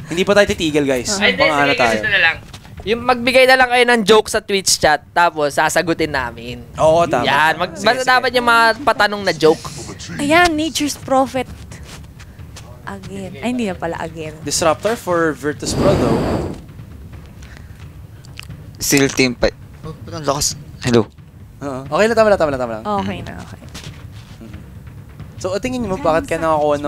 Hindi pa tayo titigil, guys. Ay, Mga ano tayo. na lang. Yung magbigay na lang kayo ng joke sa Twitch chat, tapos sasagutin namin. Oo, tama. Yan, basta dapat yung mga patanong na joke. Ayan, Nature's Prophet. Again. Ay, hindi na pala again. Disruptor for Virtus Pro, though. Still team fight. Oh, ang lakas. Hello. Okay lang, tama lang. Okay na, okay. So, tingin mo, bakit kaya nakakuha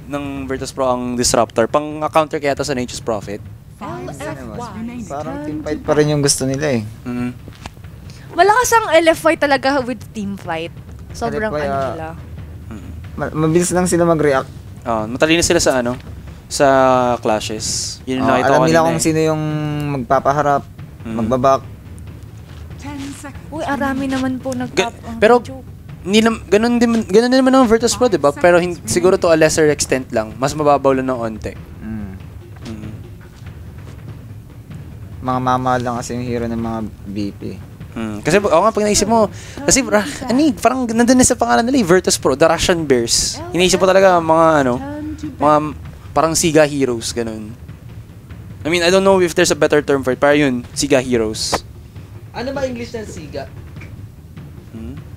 ng Virtus Pro ang Disruptor? Pang-counter kaya ito sa Nature's Prophet? Parang team fight pa rin yung gusto nila eh. Malakas ang LFY talaga with team fight. Sobrang LFY, nila. Mabilis lang sila mag-react. Matalino sila sa sa clashes. Yun yung nakita ko alam nila kanina kung sino yung magpapaharap, magbabak. Uy, arami naman po pero ganun din naman ang Virtus Pro, diba? Pero siguro to a lesser extent lang. Mas mababaw lang ng onte. Mga mamahal lang kasi yung hero ng mga BP. Kasi pag naisip mo, kasi parang nandun na sa pangalan nila, Virtus Pro, the Russian Bears. Iniisip mo talaga mga parang Siga Heroes, ganun. I mean, I don't know if there's a better term for it, pero yun, Siga Heroes. Ano ba English ng Siga?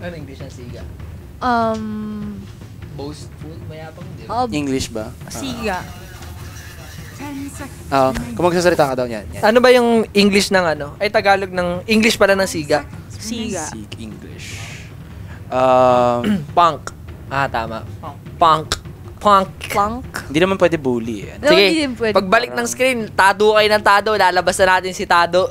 Ano English ng Siga? Boastful, mayabang din. English ba? Siga. Kung magsasalita ka daw yan. Ano ba yung English ng Tagalog ng English pala ng Siga? Siga. Sig English. Punk. Tama. Punk. Hindi naman pwede bully eh. Sige, hindi din pwede. pagbalik ng screen, tado kayo ng tado, lalabas na natin si Tado.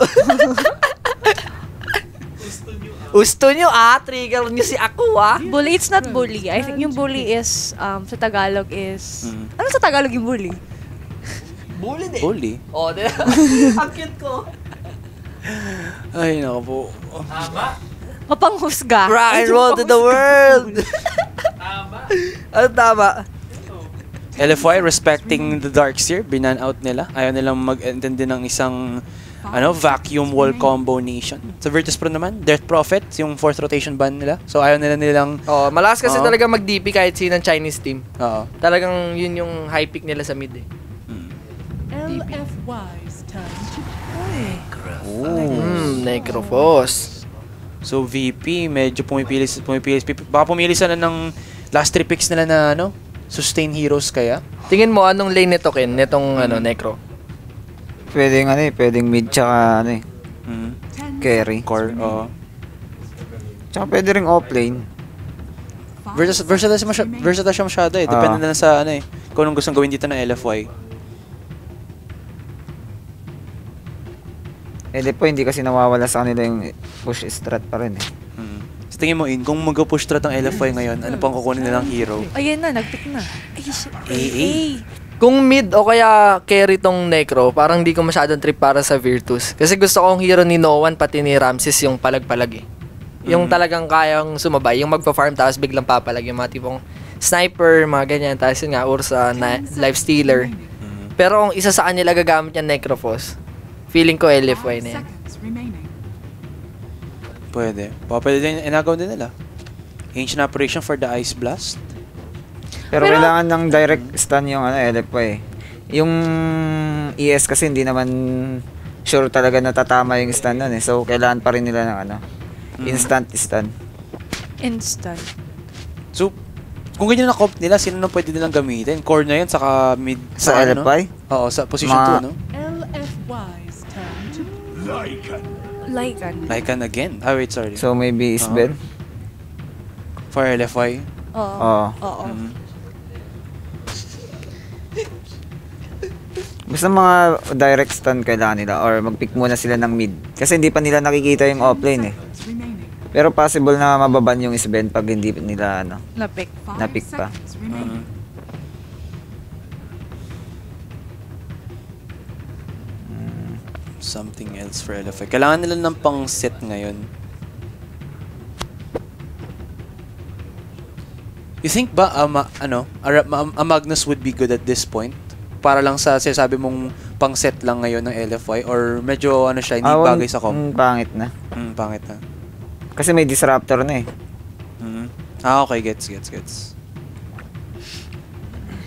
Gusto nyo trigger nyo si ako Bully, it's not bully. I think yung bully is, sa Tagalog is... Ano sa Tagalog yung bully? Bully din. Bully? Oo, din. Ang cute ko. Ay, naku po. Tama. Mapanghusga. Rock and roll to the world. Tama. Ano tama? LFY respecting the Dark Seer, binan out nila. Ayaw nilang mag-intindi ng isang vacuum wall combo nation. Sa Virtus Pro naman, Death Prophet, yung 4th rotation ban nila. So ayaw nilang... Malakas kasi talaga mag-DP kahit sinang Chinese team. Talagang yun yung high pick nila sa mid eh. LFY's turn to play. Necrophos. So VP, medyo pumipili. Baka pumili sana ng last 3 picks nila na sustain heroes kaya? Tingin mo, anong lane nito, Ken? Netong Necro? Pwedeng mid tsaka carry. Core, Tsaka pwede ring offlane. Versatile siya masyado eh. Depende na lang sa kung anong gustong gawin dito ng LFY. Po, hindi kasi nawawala sa kanila yung push strat pa rin eh. So tingin mo kung mag-push strat ang LFY ngayon, ano pang kukunin nilang hero? Ayan na, nag-pick na. AA. Kung mid o kaya carry tong Necro, parang di ko masyadong trip para sa Virtus. Kasi gusto kong hero ni Noan pati ni Ramses yung palag-palag eh. Yung talagang kayang sumabay, yung magpa-farm tapos biglang papalag, yung mga tipong sniper, mga ganyan. Tapos yun nga, Ursa, life stealer. Pero kung isa sa kanila gagamit yung Necrophos, feeling ko LFY na yan. Pwede din, inagaw din nila. Ancient Operation for the Ice Blast. Pero kailangan ng direct stun yung LFY. Yung ES kasi hindi naman sure talaga natatama yung stun nun eh. So kailangan pa rin nila ng instant stun. So kung ganyan na comp nila, sino na pwede nilang gamitin? Core na yun, saka mid sa LFY? Oo, sa position 2, no? LFY's turn to Lycan again? Wait, sorry. So maybe Isben? For LFY? Oo. Basta mga direct stun kailangan nila or mag-pick muna sila ng mid. Kasi hindi pa nila nakikita yung offlane eh. Pero possible na mababan yung Isben pag hindi nila na-pick pa. Something else for LFY. Kailangan nila ng pang-set ngayon. You think ba a Magnus would be good at this point? Para lang sa sinasabi mong pang-set lang ngayon ng LFY or medyo siya, hindi bagay sa comp? Pangit na. Pangit na. Kasi may disruptor na eh. Okay, gets.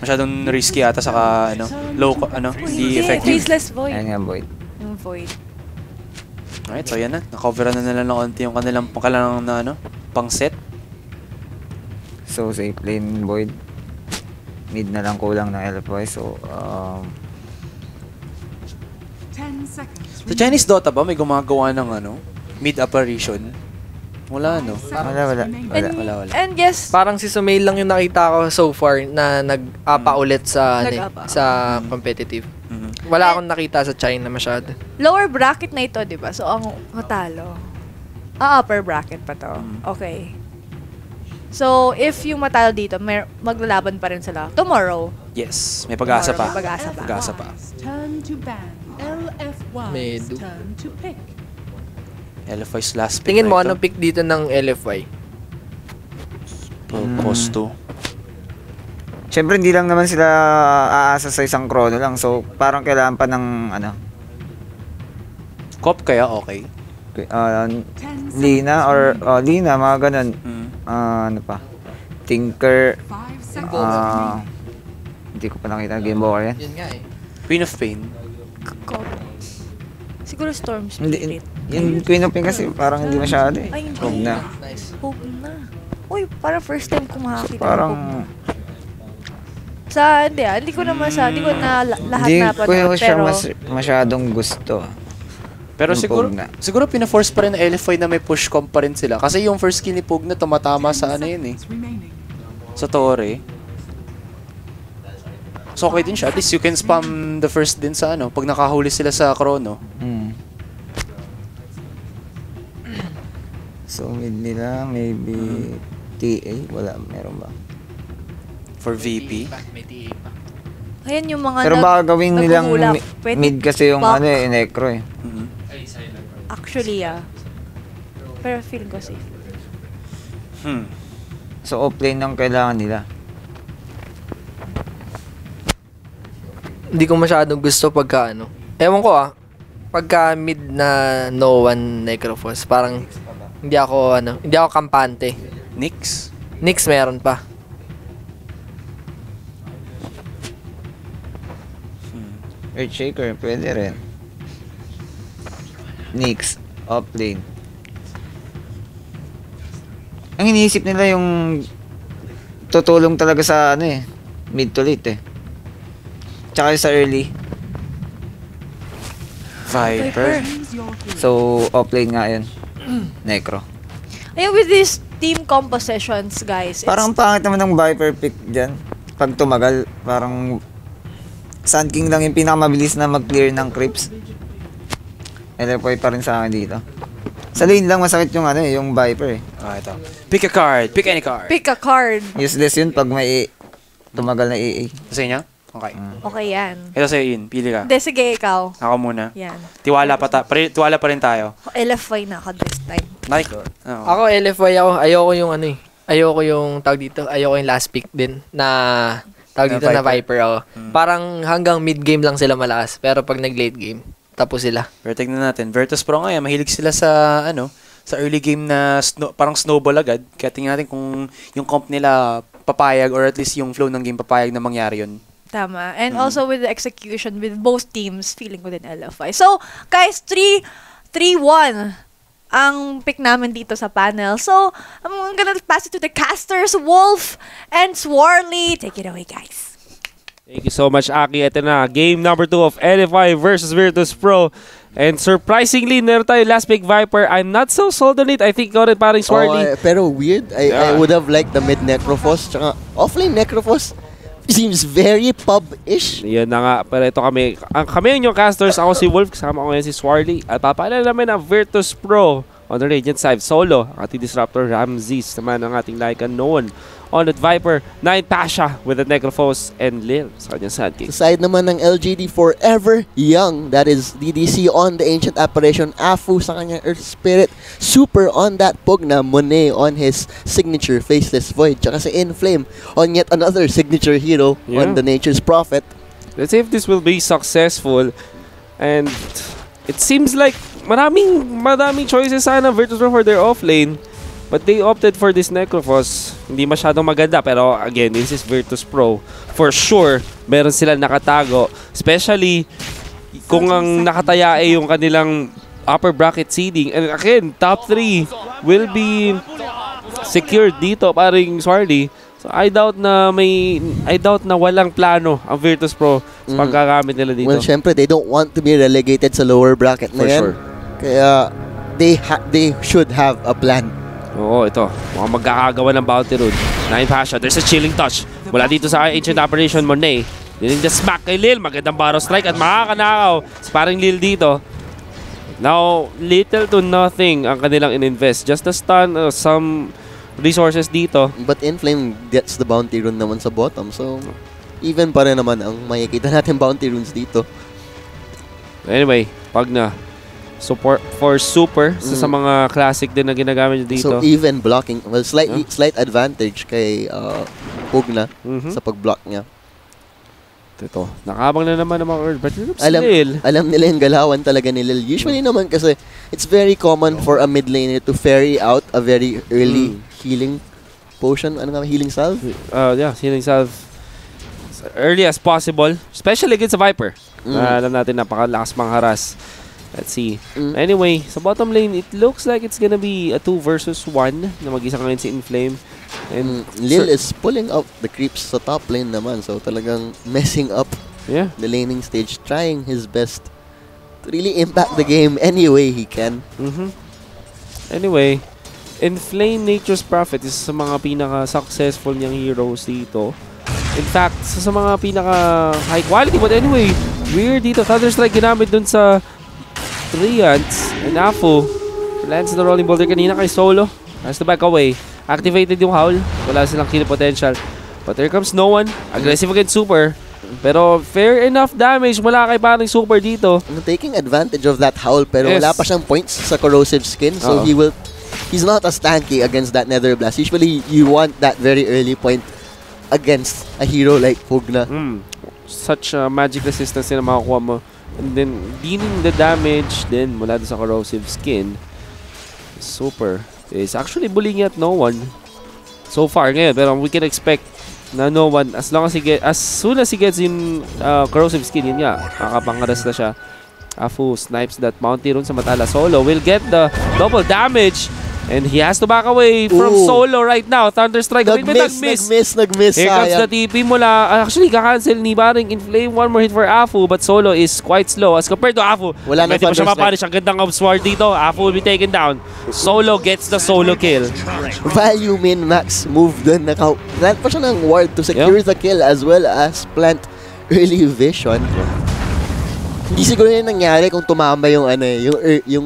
Masyadong risky ata, saka hindi effective. Faceless Void. Ayan nga, Void. Yung Void. Alright, so yan na. Na-coveran na nila ng konti yung kanilang pangkalang na pang set. So, safe lane Void. Mid na lang kulang ng LFY. So, 10 seconds. Sa Chinese Dota ba may gumagawa ng mid apparition? Wala, no? wala. And yes, Parang si Sumail lang yung nakita ko so far na nag-apa ulit sa Nag-apa. sa competitive. Mhm. Wala akong nakita sa China masyado. lower bracket na ito, di ba? So, ang matalo. Upper bracket pa to. Okay. So, if yung matalo dito, maglalaban pa rin sila. Tomorrow. Yes, may pag-asa pa. May pag-asa pa. Pag-asa pa. Turn to ban. LFY's Medu. turn to pick. LFY's last pick Tingin mo na ito. anong pick dito ng LFY? Costo. Siyempre, hindi lang naman sila aasa sa isang chrono lang. So, parang kailangan pa ng, Cop kaya okay. Lina or, Lina, mga ganun. Ano pa? Tinker, 5 seconds. hindi ko pa nakita Game Over yan. Yun nga eh. Queen of Pain. Siguro Storm Hindi, Spirit. yung Queen of Pain kasi parang hindi masyado eh. Ay, hindi. Huwag na. Nice. Hope na. Uy, parang first time ko makakita. ng Parang, Hope. Hindi ko naman hindi ko na lahat hindi na ko panood, siya pero masyadong gusto. Pero Yung Pugna. siguro pina-force pa rin ng LFY na may push comp pa rin sila. Kasi yung first kill ni Pugna tumatama sa yun eh. Remaining. Sa Torre. So okay din siya. At least you can spam the first din sa pag nakahuli sila sa chrono. So, mid nila, maybe TA, wala, meron ba? For VP. May TA pa. ayan yung mga Pero baka gawin nilang naghuhulap. Pwede mid kasi yung back. Necro eh. Mhm. Actually, pero feeling ko safe. So, offlane ang kailangan nila. Hindi ko masyadong gusto pagka Ewan ko pagka mid na no one Necrophos, parang hindi ako kampante. Nix. Nix meron pa. Earthshaker, pwede rin. Nyx, offlane. Ang iniisip nila yung tutulong talaga sa mid to late eh. Tsaka sa early. Viper. Choose your hero. So, offlane nga yun. Necro. Ayun, with these team compositions, guys, Parang pangit naman ng Viper pick dyan. Pag tumagal, parang Sun King lang yung pinakamabilis na mag-clear ng creeps. LFY pa rin sa akin dito. Sa lane lang masakit yung yung Viper eh. Ito. Pick a card. Pick any card. pick a card. Useless yun pag may tumagal na AA. Sa inyo? Okay. Okay, yan. Ito sa'yo yun. Pili ka. Hindi, sige, ikaw. Ako muna. Yan. Tiwala pa rin tayo. LFY na ako this time. Nike. Ako LFY ako. Ayoko yung ayoko yung tawag dito. Ayoko yung last pick din na tawag dito na Viper ako. Parang hanggang mid game lang sila malakas. Pero pag nag-late game, tapos sila. Pero tignan natin. Virtus Pro ngayon, mahilig sila sa sa early game na parang snowball agad. Kaya tingnan natin kung yung comp nila papayag or at least yung flow ng game papayag na mangyari yun. Tama. And also with the execution with both teams, feeling ko din LFY. So, guys, 3-1 ang pick namin dito sa panel. So, I'm gonna pass it to the casters, Wolf and Swarley. Take it away, guys. Thank you so much, Aki. Ito na, game number 2 of LFY versus Virtus Pro. And surprisingly, meron tayo last pick Viper. I'm not so sold on it. I think got it parang Swarley. Pero weird. I would have liked the mid Necrophos. Tsaka offlane Necrophos seems very pub-ish. Yan na nga. Pero ito kami yung casters. Ako si Wolf. Kasama ko ngayon si Swarley. At papaalala namin ang Virtus Pro on the Radiant side. Solo. Ang ating disruptor Ramses. Naman ang ating Lycan Noon. On at Viper, 9 Pasha with the Necrophos and Lil sa kanyang Sandking. Sa side naman ng LGD, Forever Young. That is DDC on the Ancient Apparition. Afu sa kanyang Earth Spirit. Super on that Pugna. Monet on his signature Faceless Void. Tsaka si Inflame on yet another signature hero on the Nature's Prophet. Let's see if this will be successful. And it seems like maraming choices sana Virtus Pro for their offlane. But they opted for this Necrophos. Hindi masyadong maganda. Pero again, this is Virtus Pro. For sure, meron sila nakatago. Especially kung ang nakataya ay yung kanilang upper bracket seeding. And again, top 3 will be secured dito, paring Swarley. So I doubt na walang plano ang Virtus Pro sa pagkagamit nila dito. Well, syempre, they don't want to be relegated sa lower bracket na For yan. sure. Kaya, they should have a plan. Oo, ito. Mukhang magkakagawa ng bounty rune. 9 Pasha. There's a chilling touch. Mula dito sa Ancient Operation Monet. Dining the smack kay Lil. Magandang barrow strike at makakanakaw sa paring Lil dito. Now, little to nothing ang kanilang in-invest. Just a stun, some resources dito. But Inflame gets the bounty rune naman sa bottom. So, even pa rin naman ang makikita natin bounty runes dito. Anyway, pag na support for super sa mga classic din na ginagamit dito. So, even blocking. Well, slight advantage kay Pugna sa pag-block niya. Ito, nakabang na naman ng mga Earth. But Lil. Alam nila yung galawan talaga ni Lil. Usually naman kasi it's very common for a mid laner to ferry out a very early healing potion. Ano nga, healing salve? Yeah, healing salve. As early as possible. Especially against a Viper. Alam natin, napakalakas mangharas. Let's see. Anyway, sa bottom lane, it looks like it's gonna be a 2 versus 1 na mag-isa ngayon si Inflame. And Lil is pulling up the creeps sa top lane naman. So talagang messing up the laning stage. Trying his best to really impact the game any way he can. Anyway, Inflame Nature's Prophet is sa mga pinaka-successful niyang heroes dito. In fact, sa mga pinaka-high quality. But anyway, weird dito. Thunderstrike ginamit dun sa Triants and Afu. Lands the rolling boulder kanina kay Solo. Has to back away. Activated yung Howl. Wala silang kill potential. But here comes no one. Aggressive against Super. Pero fair enough damage mula kay parang Super dito. Taking advantage of that Howl pero wala pa siyang points sa corrosive skin. So he's not as tanky against that Nether Blast. Usually you want that very early point against a hero like Pugna. Such magic resistance na makukuha mo. And then dealing the damage din mula sa corrosive skin. Super is actually bullying at no one so far ngayon, pero we can expect na no one as soon as he gets in corrosive skin, yun nga, makakapangharas na siya. Afu snipes that bounty rune sa Matala. Solo will get the double damage and he has to back away from Solo right now. Thunderstrike. Nag-miss. Here comes the TP mula. Actually, kakancel ni Baring Inflame. One more hit for Afu, but Solo is quite slow as compared to Afu. Wala na Pwede mo siya mapunish. Ang gandang sword dito. Afu will be taken down. Solo gets the solo kill. Value min-max move dun. Plant pa siya ng ward to secure the kill as well as plant early vision. Hindi siguro yung nangyari kung tumama yung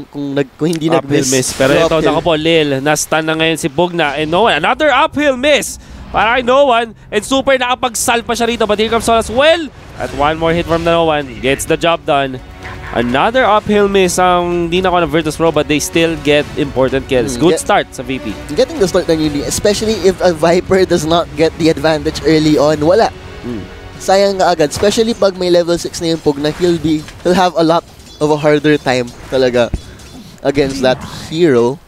kung hindi nag-miss. Pero ito, nako po, Lil, na-stun na ngayon si Pugna and no one. Another uphill miss para kay no one. And Super nakapag-sal pa siya rito. But here comes Sol as well. At one more hit from the no one. Gets the job done. Another uphill miss ang di na ko ng Virtus Pro, but they still get important kills. Good start sa VP. Getting the start na really, especially if a Viper does not get the advantage early on, wala. Sayang nga agad, especially pag may level 6 na yung Pugna, he'll have a lot of a harder time talaga against that hero.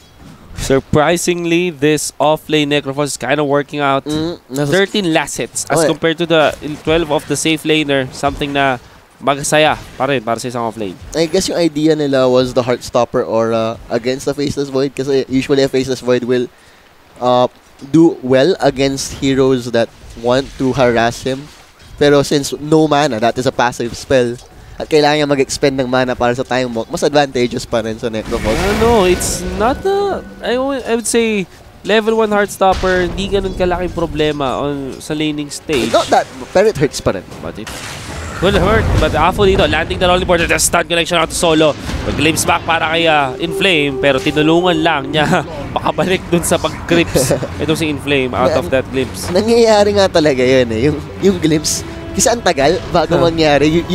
Surprisingly, this off-lane Necrophos is kind of working out. 13 last hits as compared to the 12 of the safe laner, something na magsaya pa rin para sa isang off-lane. I guess yung idea nila was the Heartstopper aura against the Faceless Void kasi usually a Faceless Void will do well against heroes that want to harass him. Pero since no mana, that is a passive spell, at kailangan niya mag-expend ng mana para sa time walk, mas advantageous pa rin sa Necrophos. No, it's not I would say level 1 Heartstopper, hindi ganun kalaking problema sa laning stage. Not that, pero it hurts pa rin. But it will hurt. But Afu dito, landing the rolling board, the stun connection out to Solo. Mag-glimpse back para kay Inflame, pero tinulungan lang niya makabalik dun sa pag-grips. Ito si Inflame out of that glimpse. Nangyayari nga talaga yun yung glimpse. Kasi ang tagal bago mangyari.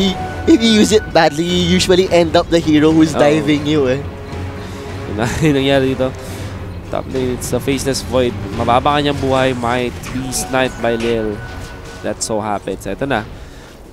If you use it badly, you usually end up the hero who's diving you Yung nangyari dito. Top lane, it's a Faceless Void. Mababa kanyang buhay, might be sniped by Lil. That so happens. Ito na.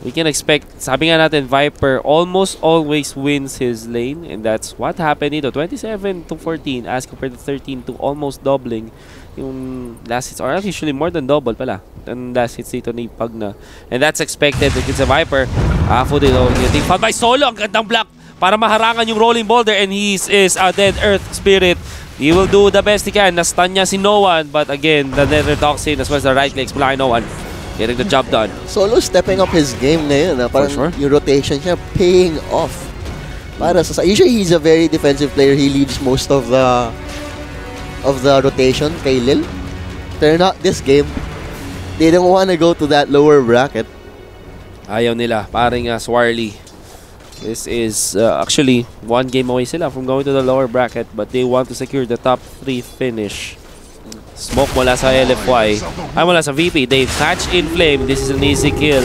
we can expect, sabi nga natin, Viper almost always wins his lane, and that's what happened dito. 27 to 14 as compared to 13 to almost doubling yung last hits, or actually more than double pala ang last hits dito ni Pagna. And that's expected against a Viper. Afo dito, getting found by Solo. Ang gandang block para maharangan yung rolling boulder, and he is a dead Earth Spirit. He will do the best he can. Na-stun niya si No One, but again, the Nether Toxin as well as the right clicks mula kay No One. Getting the job done. Solo stepping up his game ngayon. Parang sure. yung rotation siya paying off. Para sa usually he's a very defensive player. He leads most of the rotation kay Lil. They're not this game. They don't want to go to that lower bracket. Ayaw nila. Paring Swarley. This is actually one game away sila from going to the lower bracket, but they want to secure the top 3 finish. Smoke mula sa LFY. Ay, mula sa VP. They catch Inflame. This is an easy kill.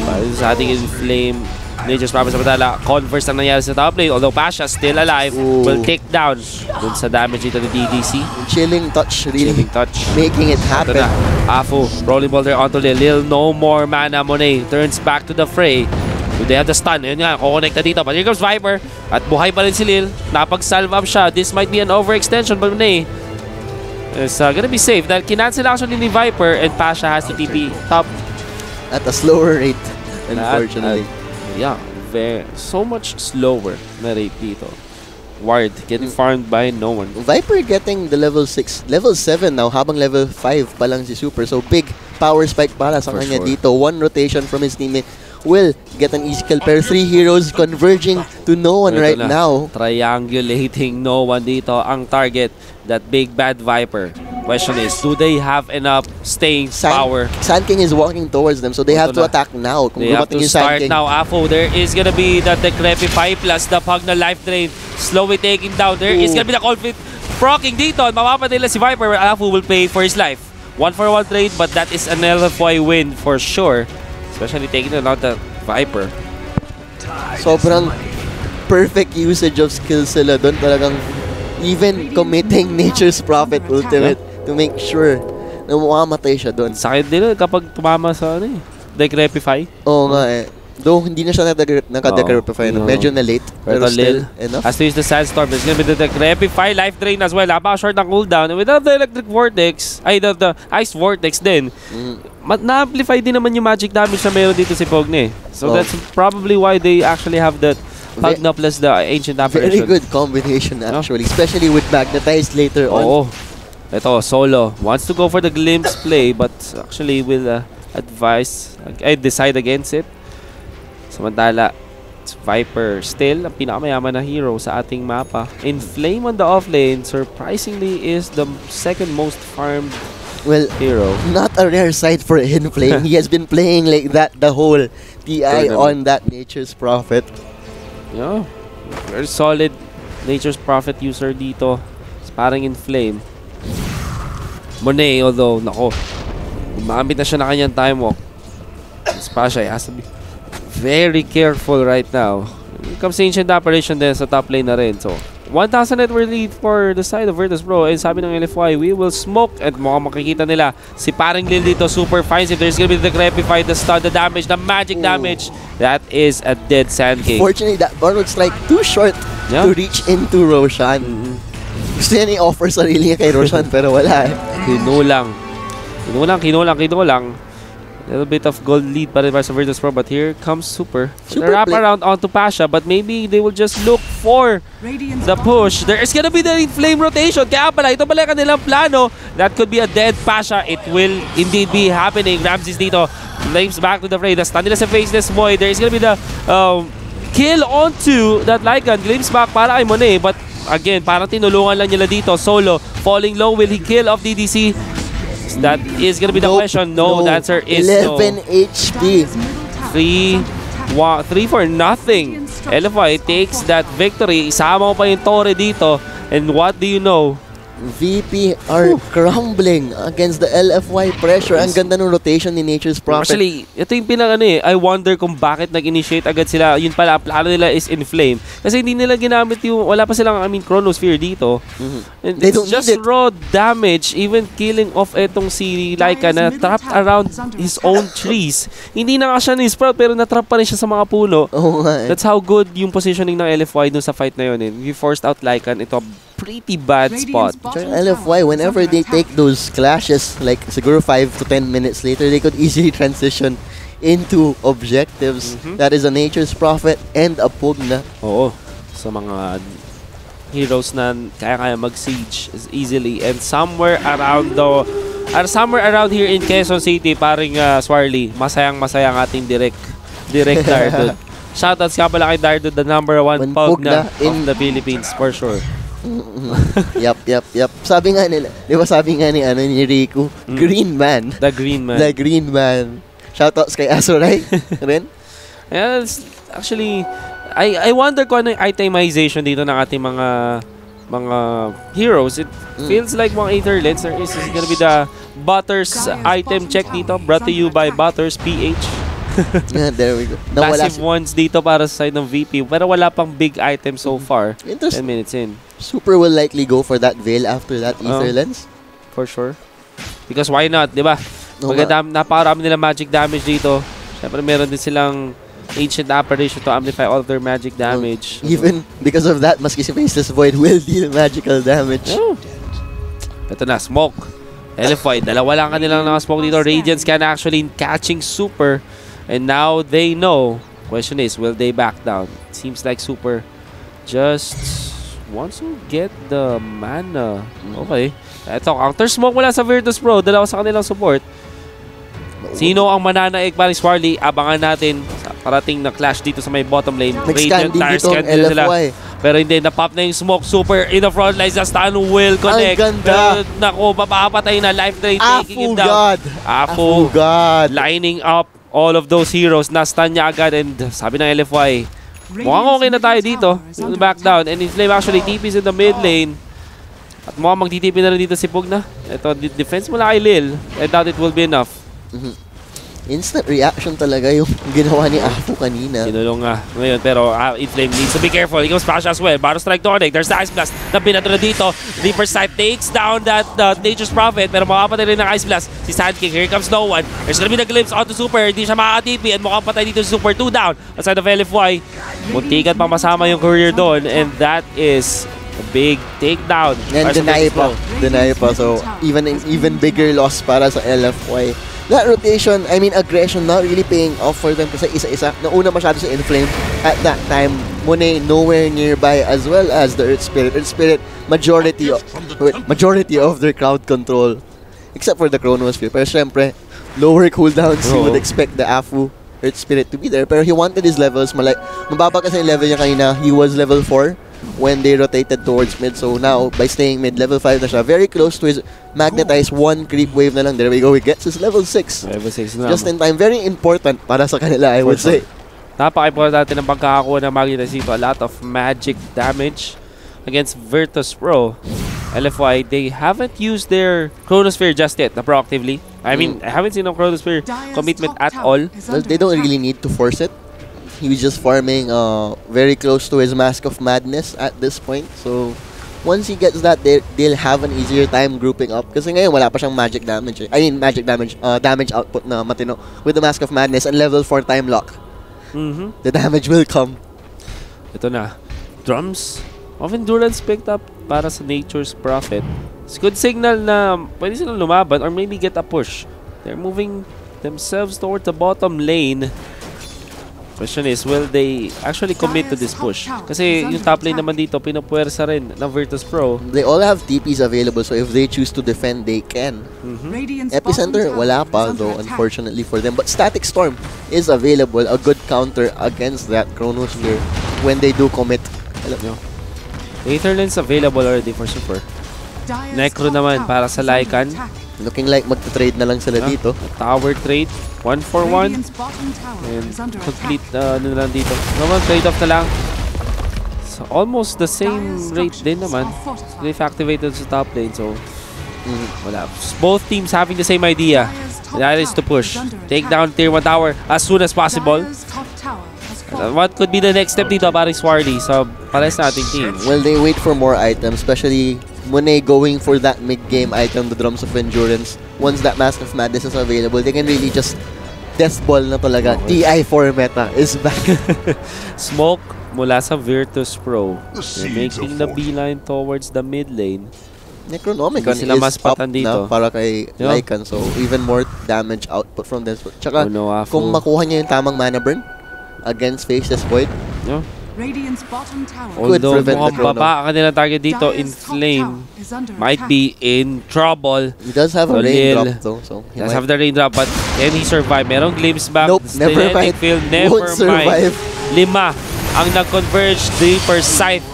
Para sa ating Inflame. Nature's Promise sa batala. Converse ang nangyari sa top lane. Although Pasha still alive. Ooh. Will take down dun sa damage dito ni DDC. Chilling touch, really. Chilling touch. Making it happen. Ito na. Afu. Rolling boulder onto Lil. No more mana. Monet turns back to the fray. Do they have the stun? Yun nga. Kukonekta dito. But here comes Viper. At buhay pa rin si Lil. Napag-salve up siya. This might be an overextension. But Monet is gonna be safe. Dahil kinancel actually ni Viper, and Pasha has to TP top. At a slower rate, unfortunately. Yeah, so much slower na rate dito. Ward getting farmed by No One. Viper getting the level 6, level 7 now, habang level 5 pa lang si Super. So big power spike para sa For kanya sure. dito. One rotation from his teammate will get an easy kill. Pero 3 heroes converging to No One Ito right na. now. Triangulating No One dito ang target. That big bad Viper. Question is, do they have enough staying power? Sand King is walking towards them, so they have to na. attack now. Kung They have dumating to yung Sand start King. now. Afo, there is gonna be the Decrepify plus the Pug na life drain. Slowly taking down. There is gonna be the conflict. Proccing dito. Mapapatay nila si Viper. Afo will pay for his life. 1-for-1 trade, but that is an LFY win for sure. Especially taking out the Viper. Sobrang perfect usage of skills sila doon. Talagang even committing Nature's Prophet Ultimate to make sure na mamamatay siya doon. Sakit din kapag tumama sa Decrepify. Oo nga eh. Though hindi na siya naka-decrepify. No. Medyo na late. Pero still enough. Has to use the Sandstorm. It's gonna be the Decrepify life drain as well. Napaka-short ang cooldown. And without the Electric Vortex, the Ice Vortex din, na-amplify din naman yung magic damage na meron dito si Pogne. So that's probably why they actually have that Pagna plus the Ancient Apparition. Very good combination actually. Especially with Magnetized later on. Oo. Ito, Solo wants to go for the Glimpse play, but actually will decide against it. Samantala, it's Viper still ang pinakamayaman na hero sa ating mapa. Inflame on the offlane, surprisingly, is the second most farmed hero. Not a rare sight for Inflame. He has been playing like that the whole TI on that Nature's Prophet. Yeah, very solid Nature's Prophet user dito. Parang Inflame. Monet, although, nako, makamit na siya na kanyang time walk. Pasha has to be very careful right now. Here comes Ancient Apparition din sa top lane na rin. So, 1,000 net worth lead for the side of Virtus Pro. And sabi ng LFY, we will smoke. At mukhang makikita nila si paring Lil dito. Super fine. If there's gonna be the Decrepify, the stun, the damage, the magic damage. That is a dead Sand King. Fortunately, that Borrowed Strike too short to reach into Roshan. Gusto niya i-offer sarili niya kay Roshan pero wala eh. Kinulang. A little bit of gold lead para sa Virtus Pro, but here comes Super. Wrap around onto Pasha, but maybe they will just look for the push. There is gonna be the Inflame rotation. Kaya pala, ito pala kanilang plano. That could be a dead Pasha. It will indeed be happening. Ramses dito. Flames back to the fray. The stun nila sa Faceless Moy. There is gonna be the kill onto that Lycan. Glimpse back para kay Monet, but again, parang tinulungan lang nila dito. Solo falling low. Will he kill off DDC? That is gonna be the question. No, the answer is 11 HP. 3 for nothing. LFY takes that victory. Isama mo pa yung Torre dito. And what do you know? VP are crumbling against the LFY pressure. Ang ganda ng rotation ni Nature's Prophet. Actually, ito yung I wonder kung bakit nag-initiate agad sila. Yun pala, plano nila is Inflame. Kasi hindi nila ginamit yung, wala pa silang, Chronosphere dito. And They it's don't just need it. raw damage, even killing off etong si Laika na trapped around his own trees. Hindi na nga siya ni-sprout, pero natrap pa rin siya sa mga puno. Oo nga eh. That's how good yung positioning ng LFY dun sa fight na yun. We forced out Lycan into a pretty bad spot. Tsaka LFY, whenever they take those clashes, like siguro 5 to 10 minutes later, they could easily transition into objectives. That is a Nature's Prophet and a Pugna. Oo. Sa mga heroes na kaya mag-siege easily. And somewhere around here in Quezon City, paring Swarley, masayang-masaya ang ating direct Dardod. Shoutouts nga pala kay Dardod, the #1 Pugna of the Philippines, for sure. Yup. Sabi nga nila, di ba sabi nga ni Riku, Green Man. The Green Man. The Green Man. Shoutouts kay Azuray rin. Yeah, actually, I wonder kung ano yung itemization dito ng ating mga heroes. It feels like mga Aetherlands. There is gonna be the Butters item check dito, brought to you by Butters PH. Yeah, there we go. Nawala Massive ones dito para sa side ng VP, pero wala pang big item so far. 10 minutes in. Super will likely go for that Veil after that Aetherlands. For sure. Because why not, di ba? Napakarami nila magic damage dito. Siyempre meron din silang Ancient Apparition to amplify all their magic damage. Even because of that, maski si Faceless Void will deal magical damage. Oh. Ito na, Smoke. LFY, dalawa lang kanilang mga smoke dito. Radiance can actually catching Super. And now they know. Question is, will they back down? Seems like Super just wants to get the mana. Okay. Ito, counter smoke mula sa Virtus Pro. Dalawa sa kanilang support. Sino ang mananaig pa ni Swarley? Abangan natin sa parating na clash dito sa may bottom lane. Radiant Tires can din sila. Pero hindi, napop na yung smoke. Super in the front lines. The stun will connect. Ang ganda. Naku, papapatay na. Life drain taking it down. Afu God. Lining up all of those heroes. Na-stun niya agad. And sabi ng LFY, mukhang okay na tayo dito. We'll back down. And Inflame actually TPs in the mid lane. At mukhang magtitipi na rin dito si Pugna. Ito, defense mula kay Lil. I doubt it will be enough. Instant reaction talaga yung ginawa ni Afu kanina. Sinulong nga ngayon, pero Inflame needs to be careful. He goes splash as well. Baro strike to connect. There's the Ice Blast na binato na dito. Reaper Sight takes down that Nature's Prophet, pero makapatay rin ng Ice Blast si Sand King. Here comes no one. There's gonna be the glimpse onto Super. Hindi siya makaka-TP and mukhang patay dito si Super. 2 down aside of LFY. Muntikat pang masama yung career doon, and that is a big takedown. And deny pa. So even bigger loss para sa LFY. That rotation, aggression not really paying off for them kasi isa-isa. Nauna masyado sa Inflame at that time. Monet nowhere nearby, as well as the Earth Spirit. Earth Spirit, majority of their crowd control. Except for the Chronosphere. Pero syempre, lower cooldowns, you would expect the Afu Earth Spirit to be there. Pero he wanted his levels. Mababa kasi yung level niya kanina. He was level 4 when they rotated towards mid. So now, by staying mid, level 5 na siya. Very close to his magnetized 1 creep wave na lang. There we go. He gets his level 6. Level 6 na. Just in time. Very important para sa kanila, I would say. Napaka-importante ng pagkakakuha ng magnetize dito. A lot of magic damage against Virtus Pro. LFY, they haven't used their Chronosphere just yet, proactively. I haven't seen a Chronosphere commitment at all. Well, they don't really need to force it. He was just farming very close to his Mask of Madness at this point. So, once he gets that, they'll have an easier time grouping up. Kasi ngayon, wala pa siyang magic damage. Damage output na matino. With the Mask of Madness and level 4 time lock. The damage will come. Ito na. Drums of Endurance picked up para sa Nature's Prophet. It's good signal na pwede silang lumaban or maybe get a push. They're moving themselves towards the bottom lane. Question is, will they actually commit to this push? Kasi yung top lane naman dito, pinupuwersa rin ng Virtus Pro. They all have TPs available, so if they choose to defend, they can. Epicenter, wala pa though, unfortunately for them. But Static Storm is available, a good counter against that Chronosphere when they do commit. Alam nyo. Aetherlands available already for Super. Necro naman para sa Lycan. Looking like magta-trade na lang sila dito. Tower trade. 1-for-1. And complete na lang dito. Naman, trade off na lang. So, almost the same rate din naman. They've activated sa top lane, so wala. Both teams having the same idea. That is to push. Take down tier 1 tower as soon as possible. What could be the next step dito para Swarley sa pares nating team? Well, they wait for more items, especially Monet going for that mid-game item, the Drums of Endurance. Once that Mask of Madness is available, they can really just death ball na talaga. TI4 meta is back. Smoke mula sa Virtus Pro. They're making the beeline towards the mid lane. Necronomicon Hindi sila mas is up patan dito. na para kay Lycan, so even more damage output from this. Tsaka, kung makuha niya yung tamang mana burn against Faceless Void, Radiant's bottom tower. although prevent the mukhang chrono. baba ang kanilang target dito, Inflame might be in trouble. he does have a So, raindrop Lil though, so he Does might have the raindrop, but can he survive? Merong glimpse back. Nope, never mind. Field, Won't never survive. mind. 5 ang nag-converge. 3 per side.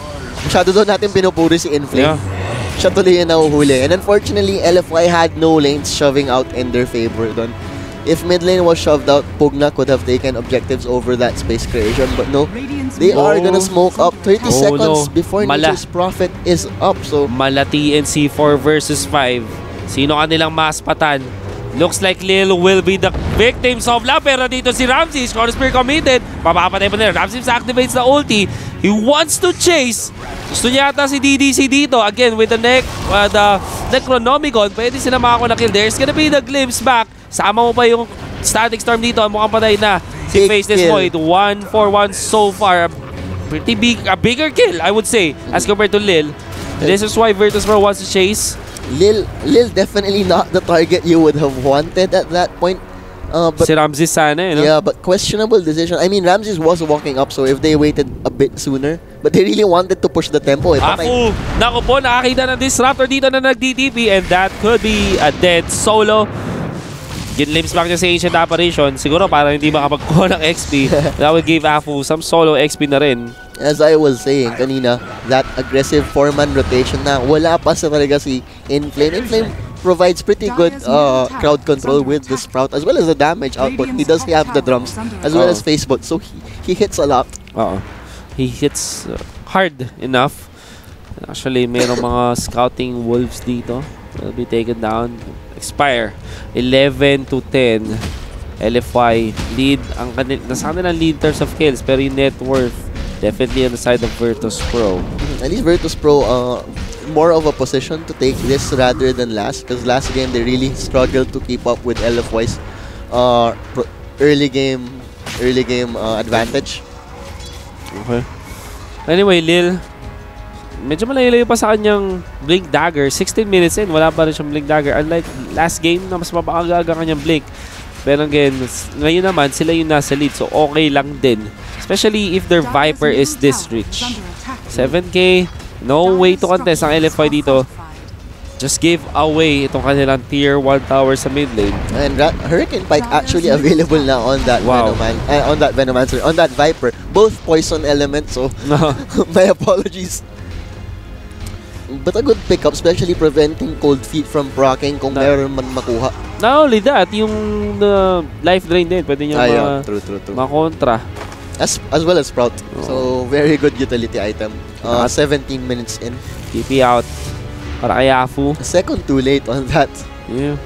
masyado daw natin pinupuri si Inflame. Yeah. Siya tuloy yung nahuhuli. And unfortunately, LFY had no lanes shoving out in their favor doon. If mid lane was shoved out, Pugna could have taken objectives over that space creation. But no, they are gonna smoke up 30 seconds before Nature's Prophet is up. So, Malati and C4 versus 5. Sino kanilang maspatan? Looks like Lil will be the victim of love. Pero dito si Ramses, Corner Spear committed. Papapatay pa nila. Ramses activates the ulti. He wants to chase. Gusto niya ata si DDC dito. Again, with the Necronomicon, pwede sila makakuha na kill. There's gonna be the glimpse back. Sama mo pa yung Static Storm dito. Mukhang patay na si Faceless Void. 1-4-1 so far. Pretty big, a bigger kill, I would say, as compared to Lil. This is why Virtus Pro wants to chase. Lil definitely not the target you would have wanted at that point. But Si Ramses sana eh, no? yeah, but questionable decision. I mean, Ramses was walking up, so if they waited a bit sooner, but they really wanted to push the tempo. Afu! Naku po, nakakita ng Disruptor dito na nag-DTP, and that could be a dead solo. Ginlims back niya sa Ancient Apparition. Siguro para hindi makapagkuha ng XP. That would give Afu some solo XP na rin. As I was saying kanina, that aggressive 4-man rotation na wala pa sa talaga si Inflame. Inflame provides pretty good crowd control with the Sprout as well as the damage output. He does have the drums as well as Facebook, so he hits a lot. He hits hard enough. Actually, mayroong mga scouting wolves dito. Will be taken down. Expire. 11 to 10. LFY lead. Nasa kanilang lead in terms of kills, pero yung net worth definitely on the side of Virtus Pro. At least Virtus Pro more of a position to take this rather than last, because last game they really struggled to keep up with LFY's early game advantage. Okay. Anyway, Lil, medyo malayo pa sa kanyang Blink Dagger. 16 minutes in, wala pa rin siyang Blink Dagger. Unlike last game na mas mapakagaga kanyang Blink. Pero again, ngayon naman, sila yung nasa lead. So, okay lang din. Especially if their Viper is this rich. 7k, no way to contest ang LFY dito. Just give away itong kanilang tier 1 tower sa mid lane. And Hurricane Pike actually available na on that Venomancer, on that Viper. Both poison elements, so my apologies. But a good pickup, especially preventing Cold Feet from proccing kung meron man makuha. Not only that, yung life drain din, pwede niya true. makontra. As well as Sprout. So, very good utility item. 17 minutes in. TP out para kay Afu. Second too late on that. Yeah.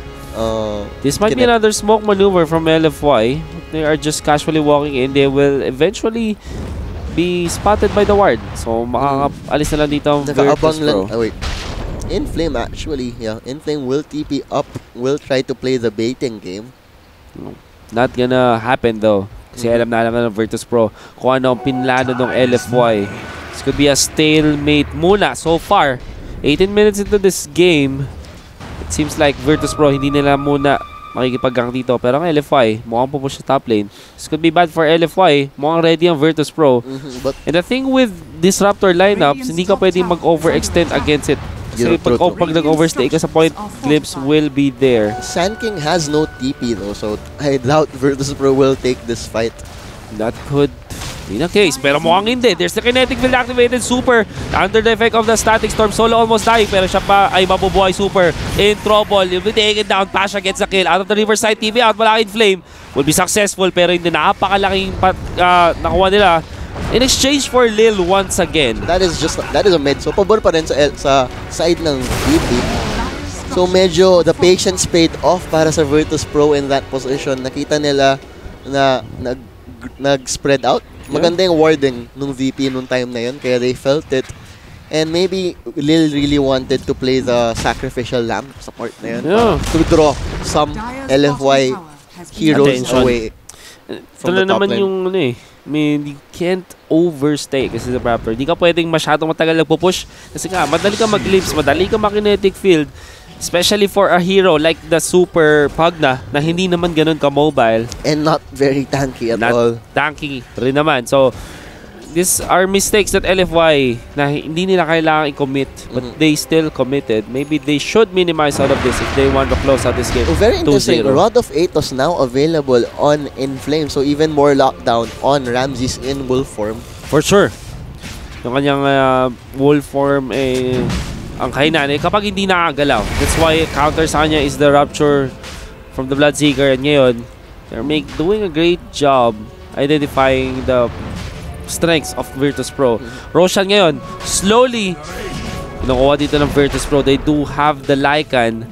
This might be another smoke maneuver from LFY. They are just casually walking in. They will eventually be spotted by the ward. So, makakaalis na lang dito ang Virtus Pro. Wait. Inflame actually, yeah. Inflame will TP up, will try to play the baiting game. Not gonna happen though. Kasi alam na ng Virtus Pro kung ano ang pinlano ng LFY. This could be a stalemate muna so far. 18 minutes into this game, it seems like Virtus Pro hindi nila muna makikipaggang dito. Pero ang LFY, mukhang pupush sa top lane. This could be bad for LFY. Mukhang ready ang Virtus Pro. And the thing with Disruptor lineups, hindi ka pwedeng mag-overextend against it. Kasi pag nag-overstay ka sa point, Glimpse will be there. Sand King has no TP though, so I doubt Virtus Pro will take this fight. That could be the case, pero mukhang hindi. There's the kinetic field activated Super. Under the effect of the Static Storm, Solo almost dying, pero siya pa ay mabubuhay. Super in trouble. You'll be taken down. Pasha gets a kill. Out of the Riverside TV out. Malaking Flame will be successful, pero hindi napakalaking nakuha nila. in exchange for Lil once again. That is a mid. So pabor pa rin sa side ng VP. So medyo the patience paid off para sa Virtus Pro in that position. Nakita nila na nag-spread out. Maganda yung warding nung VP nung time na yun, kaya they felt it. And maybe Lil really wanted to play the sacrificial lamb sa part na yun to draw some LFY heroes away from the top naman lane. yung I mean, you can't overstay kasi the proper. Di ka pwedeng masyadong matagal nagpo-push kasi nga, madali ka mag-glimpse, madali ka makinetic field. Especially for a hero like the Super Pugna na hindi naman ganun ka-mobile. And not very tanky at all. Not tanky rin naman. So, these are mistakes that LFY na hindi nila kailangan i-commit but they still committed. Maybe they should minimize all of this if they want to close out this game. Very interesting. 2-0. Rod of Atos now available on Inflame. So even more lockdown on Ramses in wolf form. For sure. Yung kanyang wolf form ang kainan kapag hindi nakagalaw. That's why counter sa kanya is the Rapture from the Bloodseeker. And ngayon, they're doing a great job identifying the strengths of Virtus Pro. Roshan ngayon, slowly, kinukuha dito ng Virtus Pro. They do have the Lycan,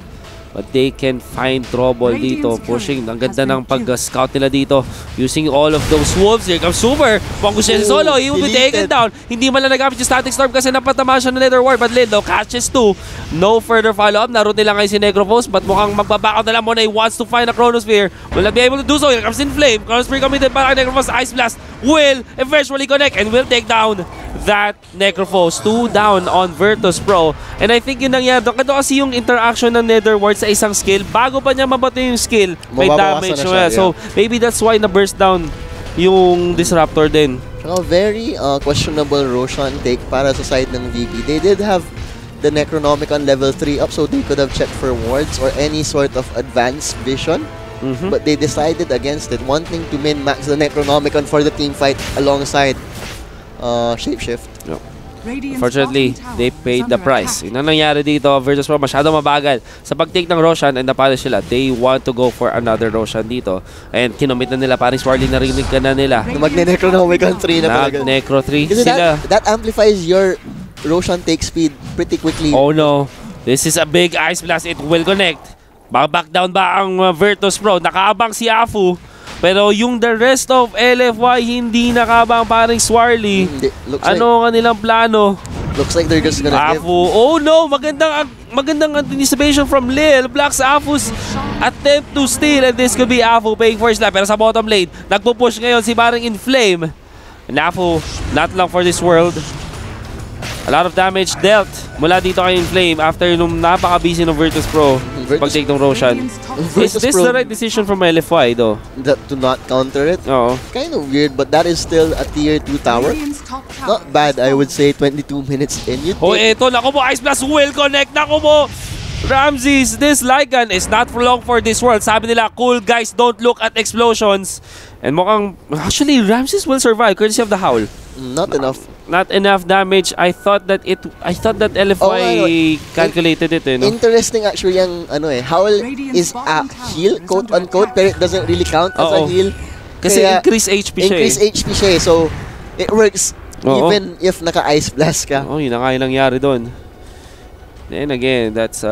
but they can find trouble dito. Pushing, ang ganda ng pag-scout nila dito. Using all of those wolves. Here comes Super. Kung gusto niya si Solo, he will be taken down. Hindi man lang nagamit yung Static Storm kasi napatama siya ng Nether Ward. But Lindo catches 2. No further follow-up. Naroon nila ngayon si Necrophos, but mukhang magbaback out na lang muna. He wants to find a Chronosphere. Will not be able to do so. Here comes Inflame. Chronosphere committed para kay Necrophos. Ice Blast will eventually connect and will take down that Necrophos. 2 down on Virtus Pro. And I think yun nangyari. Ito kasi yung interaction ng Nether Ward sa isang skill. Bago pa niya mabato yung skill, may damage na siya. So maybe that's why na-burst down yung Disruptor din. Very questionable Roshan take para sa side ng VP. They did have the Necronomicon level 3 up, so they could have checked for wards or any sort of advanced vision. But they decided against it, wanting to min-max the Necronomicon for the team fight alongside Shapeshift. Unfortunately, they paid the price. Yun ang nangyari dito. Virtus Pro masyado mabagal. Sa pag-take ng Roshan and napala sila, they want to go for another Roshan dito. And kinomit na nila. Paris Swarley narinig ka na nila. Magne-Necronomicon 3 na pala. Necro 3 kasi sila. That amplifies your Roshan take speed pretty quickly. Oh no. This is a big Ice Blast. It will connect. Back down ba ang Virtus Pro? Nakaabang si Afu. Pero yung the rest of LFY hindi nakabang paring Swarley. Ano ang kanilang plano? Looks like they're just gonna Afu. Oh no! Magandang anticipation from Lil. Blocks Afu's attempt to steal. And this could be Afu paying for his life. Pero sa bottom lane, nagpo-push ngayon si paring Inflame. And Afu, not long for this world. A lot of damage dealt mula dito kay Inflame after nung napaka-busy ng Virtus Pro pag-take ng Roshan. Is this the right decision from LFY though? To not counter it? Oo. Kind of weird, but that is still a tier 2 tower. Not bad, I would say 22 minutes in. Oh, eto, naku mo, Ice Blast will connect, naku mo! Ramses, this Lycan is not for long for this world. Sabi nila, cool guys, don't look at explosions. And mukhang, actually, Ramses will survive courtesy of the Howl. Not enough. Not enough damage. I thought that LFY calculated it, no? Interesting actually yung Howl is a heal, quote unquote, pero it doesn't really count as a heal. Kasi increase HP siya. Increase HP siya, so it works even if naka-Ice Blast ka. Oh, yun na nga yung nangyari doon. Then again, that's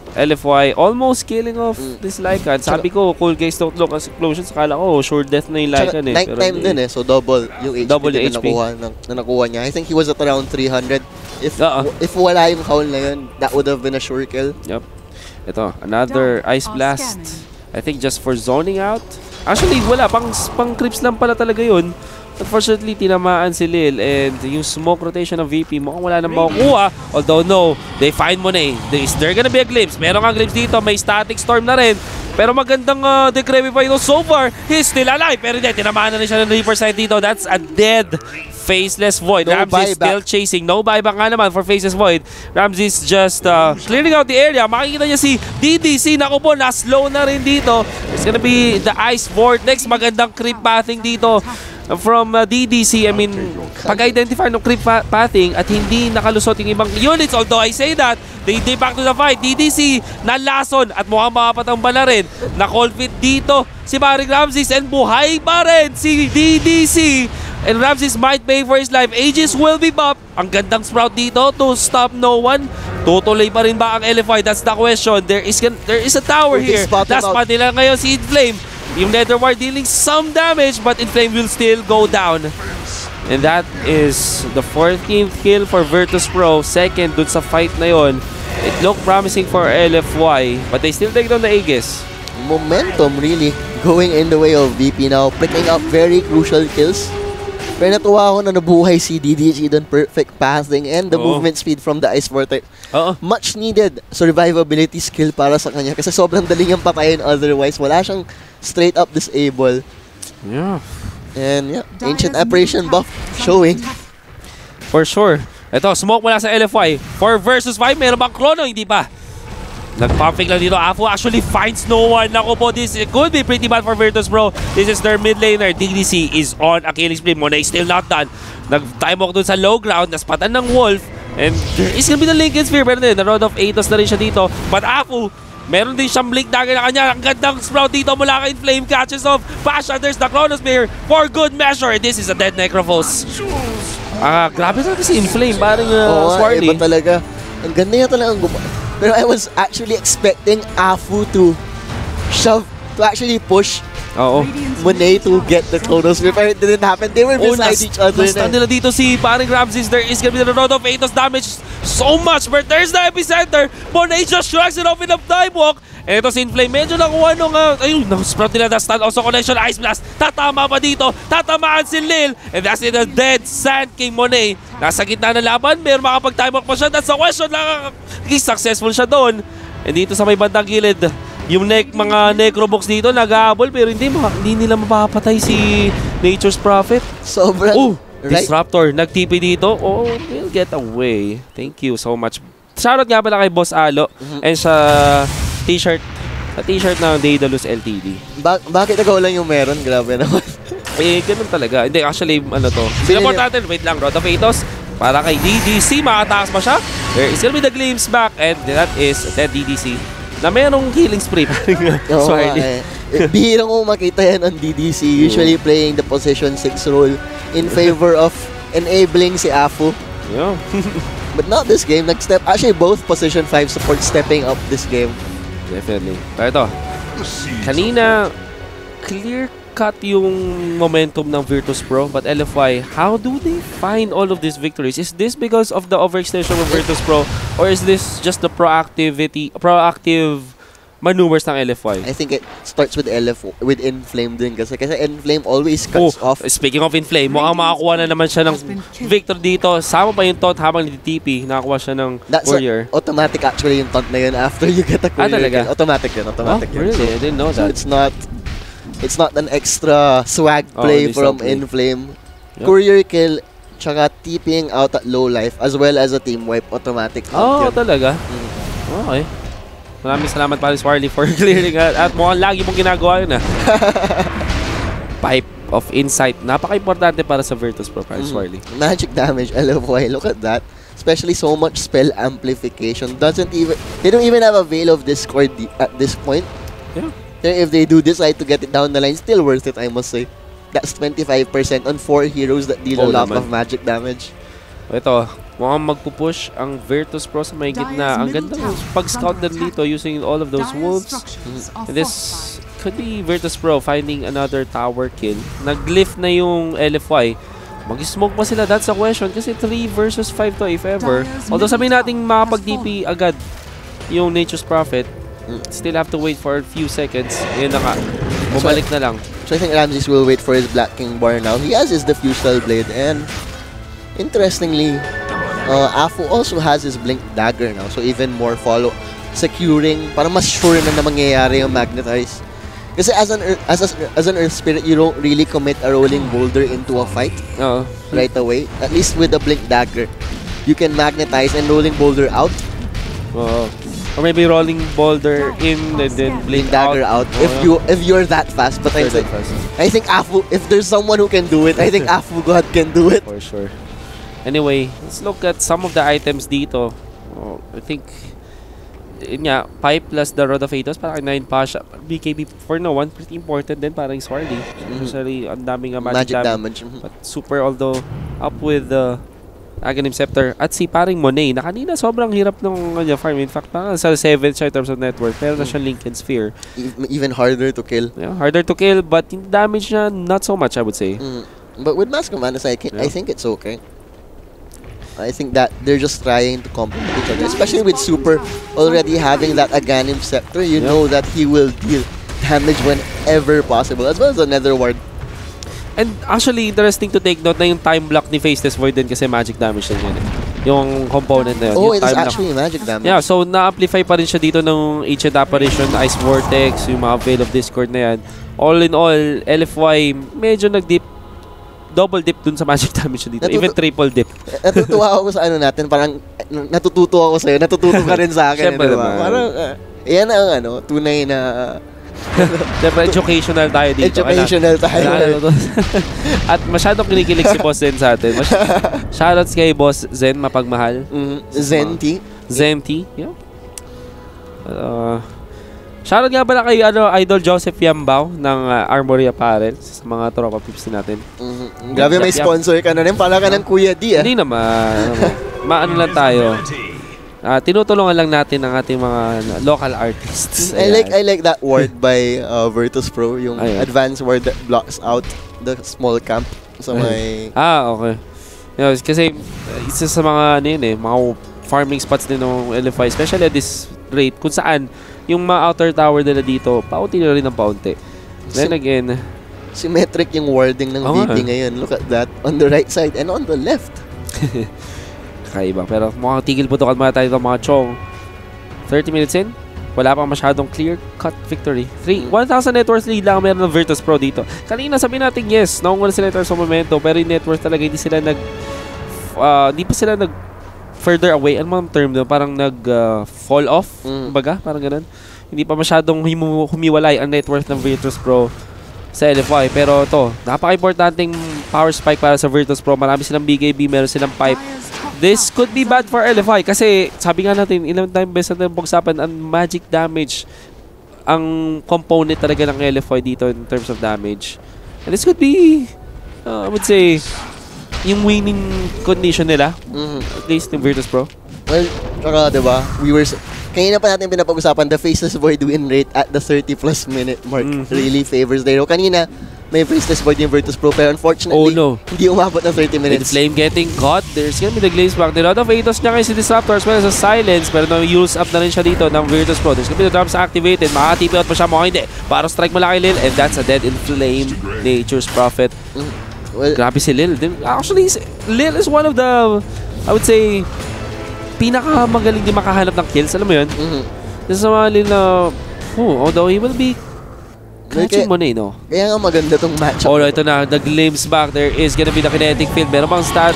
LFY almost killing off this Lycan. Sabi ko, cool guys, don't look at explosions. Akala ko, sure death na yung Lycan eh. Night time din so double yung HP double yung HP na nakuha niya. I think he was at around 300. If wala yung Howl na yun, that would have been a sure kill. Yep. Ito, another Ice Blast. I think just for zoning out. Actually, wala. Pang creeps lang pala talaga yun. Unfortunately, tinamaan si Lil and yung smoke rotation ng VP mukhang wala nang makukuha. Although no, they find Monet. Is there gonna be a glimpse? Meron kang glimpse dito. May static storm na rin. Pero magandang Decrepify ito so far. He's still alive. Pero hindi, tinamaan na rin siya ng Reaper side dito. That's a dead Faceless Void. No Ramses still chasing. No buyback nga naman for Faceless Void. Ramses just clearing out the area. Makikita niya si DDC. Naku po, na-slow na rin dito. It's gonna be the Ice Vortex. Magandang creep pathing dito from DDC. I mean, pag-identify ng creep pathing at hindi nakalusot yung ibang units. Although I say that, they back to the fight. DDC nalason at mukhang makapatamba na rin. Na-call fit dito si Baring Ramses and buhay pa rin si DDC. And Ramses might pay for his life. Aegis will be buffed. Ang gandang sprout dito to stop no one. Tutuloy pa rin ba ang LFI? That's the question. There is a tower here. Last spot nila ngayon si Inflame. Yung Nether Ward dealing some damage, but Inflame will still go down. And that is the 14th kill for Virtus Pro. Second dun sa fight na yon. It looked promising for LFY, but they still take down the Aegis. Momentum really going in the way of VP now, picking up very crucial kills. Pero natuwa ako na nabuhay si DDG doon. Perfect passing and the movement speed from the Ice Vortex. Much needed survivability skill para sa kanya kasi sobrang daling niyang patayin otherwise. Wala siyang straight up disable. Yeah. And yeah, Ancient Apparition buff showing. For sure. Ito, smoke mula sa LFY. 4 versus 5. Meron bang chrono? Hindi pa. Nag-pumping lang dito. Afu actually finds no one. Naku po, this could be pretty bad for Virtus Pro. This is their mid laner. DDC is on a killing spree. Mona is still not done. Nag-time walk dun sa low ground. Naspatan ng Wolf. And there is gonna be the Lincoln Sphere. Pero din, na-Rod of Atos na rin siya dito. But Afu, meron din siyang blink dagger na kanya. Ang gandang sprout dito mula kay Flame. Catches off. Pasha, there's the Chronosphere for good measure. This is a dead Necrophos. Grabe talaga si Inflame. Parang Swarley. Iba talaga. Ang ganda niya talagang Pero I was actually expecting Afu to actually push Monet to get the Chronosphere. But it didn't happen. They were beside each other. Nastaan nila dito si paring Ramses. There is gonna be the Rod of Atos damage so much. But there's the epicenter. Monet just shrugs it off in a time walk. And ito si Inflame. Medyo nakuha nung ayun, sprout nila the stun. Also connection Ice Blast. Tatama pa dito. Tatamaan si Lil. And that's in a dead Sand King Monet. Nasa gitna ng laban. Meron makapag-time walk pa siya. That's the question lang. Successful siya doon. And dito sa may bandang gilid, yung mga necrobox dito nag-aabol pero hindi nila mapapatay si Nature's Prophet. Sobrang Disruptor nag-TP dito. We'll get away. Thank you so much. Shoutout nga pala kay Boss Alo and sa t-shirt. Sa t-shirt ng Daedalus LTD. Bakit ikaw lang yung meron? Grabe naman. Ganun talaga. Hindi, actually, sinaport natin. Wait lang, Rod of Atos. Para kay DDC, makatakas pa siya. There is gonna be the glimpse back and that is dead DDC. Na mayroong healing spree. Bihirang ko makita yan on DDC. Usually playing the position 6 role in favor of enabling si Afu. Yeah. But not this game. Actually, both position 5 support stepping up this game. Definitely. Pero ito, kanina, clear-cut yung momentum ng Virtus Pro, but LFY, how do they find all of these victories? Is this because of the overextension of Virtus Pro, or is this just the proactive maneuvers ng LFY? I think it starts with Inflame din kasi Inflame always cuts off. Speaking of Inflame, mukhang makakuha na naman siya ng victor dito. Sama pa yung taunt habang niti-TP. Nakakuha siya ng Warrior. Automatic actually yung taunt na yun after you get a Courier. Talaga? Automatic yun. Really? I didn't know that. So it's not an extra swag play from Inflame. Yep. Courier kill tsaka TPing out at low life as well as a team wipe automatic. Talaga? Okay. Maraming salamat pa rin Swarley for clearing at mukhang lagi mong ginagawa yun Pipe of Insight. Napaka-importante para sa Virtus Pro, Swarley. Magic damage, LFY. Look at that. Especially so much spell amplification. They don't even have a Veil of Discord at this point. Yeah. If they do decide to get it down the line, still worth it, I must say. That's 25% on 4 heroes that deal a lot of magic damage. Ito, mukhang magpupush ang Virtus Pro sa may gitna. Ang ganda ng pag-scout din dito using all of those wolves. And this could be Virtus Pro finding another tower kill. Nag-lift na yung LFY. Mag-smoke pa sila? That's a question kasi 3 versus 5 to if ever. Although sabihin natin makapag-DP agad yung Nature's Prophet, still have to wait for a few seconds. Yun na nga. Bumalik na lang. So I think Ramses will wait for his Black King bar now. He has his Diffusal Blade and interestingly, Afu also has his Blink Dagger now. So even more securing, para mas sure na mangyayari yung Magnetize. Kasi as an Earth Spirit, you don't really commit a Rolling Boulder into a fight right away. At least with the Blink Dagger, you can Magnetize and Rolling Boulder out. Or maybe Rolling Boulder in and then Blink Dagger out. If you're that fast. But I think Afu, if there's someone who can do it, I think Afu God can do it. For sure. Anyway, let's look at some of the items dito. I think yun nga, 5 plus the Rod of Atos, parang 9 pa siya. BKB for no one, pretty important din, parang Swarley. Especially, ang daming magic damage. But super, although, up with the Aghanim Scepter. At si paring Monet, na kanina sobrang hirap nung farm. In fact, parang sa 7 siya in terms of net worth. Pero na siya Lincoln Sphere. Even harder to kill. Yeah, harder to kill, but yung damage niya, not so much, I would say. But with Mask Commanders, I think it's okay. I think that they're just trying to complement each other, especially with Super already having that Aghanim Scepter. You know that he will deal damage whenever possible, as well as the Nether Ward. And actually, interesting to take note na yung time block ni Faceless Void din kasi magic damage din yan. Yung component na yun. Oh, it is actually magic damage. Yeah, so na-amplify pa rin siya dito ng Ancient Apparition, Ice Vortex, yung mga Veil of Discord na yan. All in all, LFY medyo nag-dip, double dip dun sa magic damage dito. Even triple dip. Natutuwa ako sa ano natin, parang natututo ako sa'yo, natututo ka rin sa akin. Siyempre diba? Parang, yan ang tunay na... Siyempre, educational tayo dito. Educational tayo. At masyadong kinikilig si Boss Zen sa atin. Shoutouts kay Boss Zen, mapagmahal. Zenti. Zenti, yeah. Shoutout nga pala kay Idol Joseph Yambao ng Armory Apparel sa mga tropa pips natin. Grabe, may sponsor ka na rin. Pala ka ng Kuya D. Hindi naman. Maano lang tayo. Tinutulungan lang natin ang ating mga local artists. I like that word by Virtus Pro, yung advanced word that blocks out the small camp sa may... Okay. Yeah, kasi isa sa mga mga farming spots din ng LFI, especially at this rate, kung saan yung mga outer tower nila dito, paunti na rin ng paunti. Then again, symmetric yung wording ng VP ngayon. Look at that. On the right side and on the left. Kakaiba. Pero mukhang tigil putukan muna tayo ng mga chong. 30 minutes in, wala pang masyadong clear-cut victory. 1,000 net worth lead lang meron ng Virtus Pro dito. Kanina sabi natin yes, naunguna sila sa momento, pero yung net worth talaga hindi pa sila nag further away. Ano mga term doon? Parang nag-fall off. Baga, parang ganun. Hindi pa masyadong humiwalay ang net worth ng Virtus Pro sa LFY. Pero ito, napaka-importanting power spike para sa Virtus Pro. Marami silang BKB, meron silang pipe. This could be bad for LFY kasi sabi nga natin, ilang time best natin pag-usapan ang magic damage ang component talaga ng LFY dito in terms of damage. And this could be, I would say, yung winning condition nila, at least ng Virtus Pro. Well, tsaka diba, kanina pa natin pinapag-usapan, the Faceless Void win rate at the 30+ minute mark really favors Dero. Kanina, may Faceless Void yung Virtus Pro, pero unfortunately, hindi umabot ng 30 minutes. With Flame getting caught, there's gonna be the glaze back. The lot of Atos niya kayo si Disruptor as well as a Silence, pero na-use up na rin siya dito ng Virtus Pro. There's gonna be the drums activated, makaka-TP out pa siya, mukhang hindi. Para strike mo lang kay Lil, and that's a dead in Flame, Nature's Prophet. Well, grabe si Lil. Actually, Lil is one of the, I would say, pinakamagaling din makahanap ng kills. Alam mo yun? This is mga Lil na, although he will be catching mo na, no? Kaya nga maganda tong matchup. Ito na. The glimpse back. There is gonna be the kinetic field. Meron bang stats?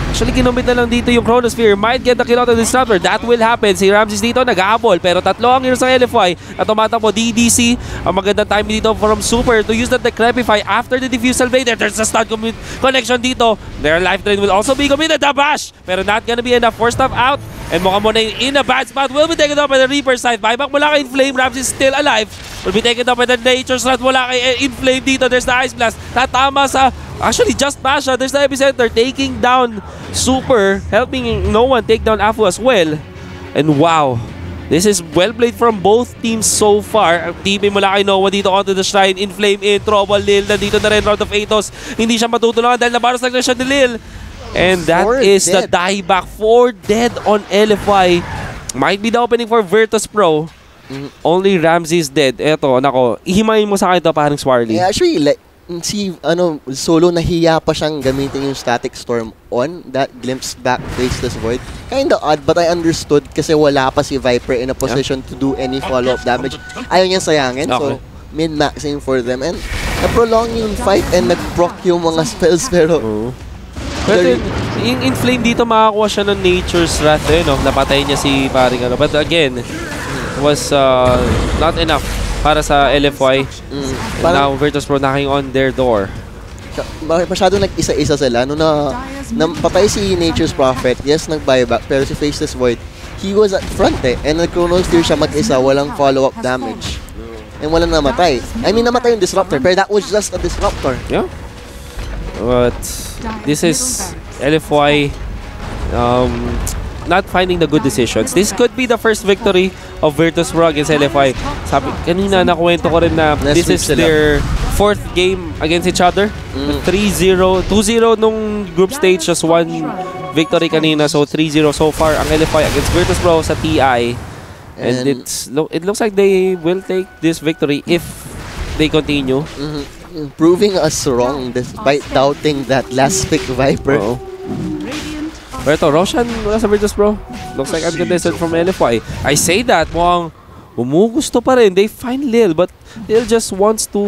Actually, ginamit na lang dito yung Chronosphere. Might get the kill out of the Disruptor. That will happen. Si Ramses dito nag-ahabol. Pero tatlo ang heroes ng LFY na tumatakbo. DDC. Ang magandang time dito from Super to use that Decrepify after the Diffusal Blade. There's a stun connection dito. Their life drain will also be committed. The bash. Pero not gonna be enough. Force stop out. And mukhang muna in a bad spot. Will be taken up by the Reaper side. Buyback mula kay Inflame. Ramses still alive. Will be taken up by the Nature's Wrath mula kay Inflame dito. There's the Ice Blast. Tatama sa... Actually, just Pasha. There's the Epicenter taking down Super, helping no one take down Afu as well. And wow, this is well played from both teams so far. TP mula kay Noah dito onto the shrine. Inflame in, trouble Lil. Nandito na rin Lord of Atos. Hindi siya matutulungan dahil nabaros lang na siya ni Lil. And that is the dieback. 4 dead on LFY. Might be the opening for Virtus Pro. Only Ramses dead. Eto, nako, ihimayin mo sa akin ito parang Swarley. Yeah, actually, Solo nahiya pa siyang gamitin yung Static Storm on that glimpse back Faceless Void. Kinda odd, but I understood kasi wala pa si Viper in a position to do any follow-up damage. Ayaw niya sayangin, so min-maxing for them. And na-prolong yung fight and nag-proc yung mga spells, pero... Pero yung Inflame dito makakuha siya ng Nature's Wrath, napatay niya si paring But again, was not enough para sa LFY. Now, Virtus Pro knocking on their door. Masyado nag-isa-isa sila. Nung patay si Nature's Prophet, yes, nag-buyback, pero si Faceless Void, he was at front and nag-chronosphere siya mag-isa, walang follow-up damage. And walang namatay. I mean, namatay yung disruptor, pero that was just a disruptor. Yeah. But this is LFY not finding the good decisions. This could be the first victory of Virtus.Pro against LFY. Sabi, kanina nakuwento ko rin na this is their 4th game against each other. 3-0, 2-0 nung group stage, just 1 victory kanina. So 3-0 so far ang LFY against Virtus.Pro sa TI. And it looks like they will take this victory if they continue. Proving us wrong despite doubting that last pick Viper. Pero ito, Roshan wala sa Virtus.Pro. Looks like uncontested from LFY. I say that, mukhang umugusto pa rin. They find Lil, but Lil just wants to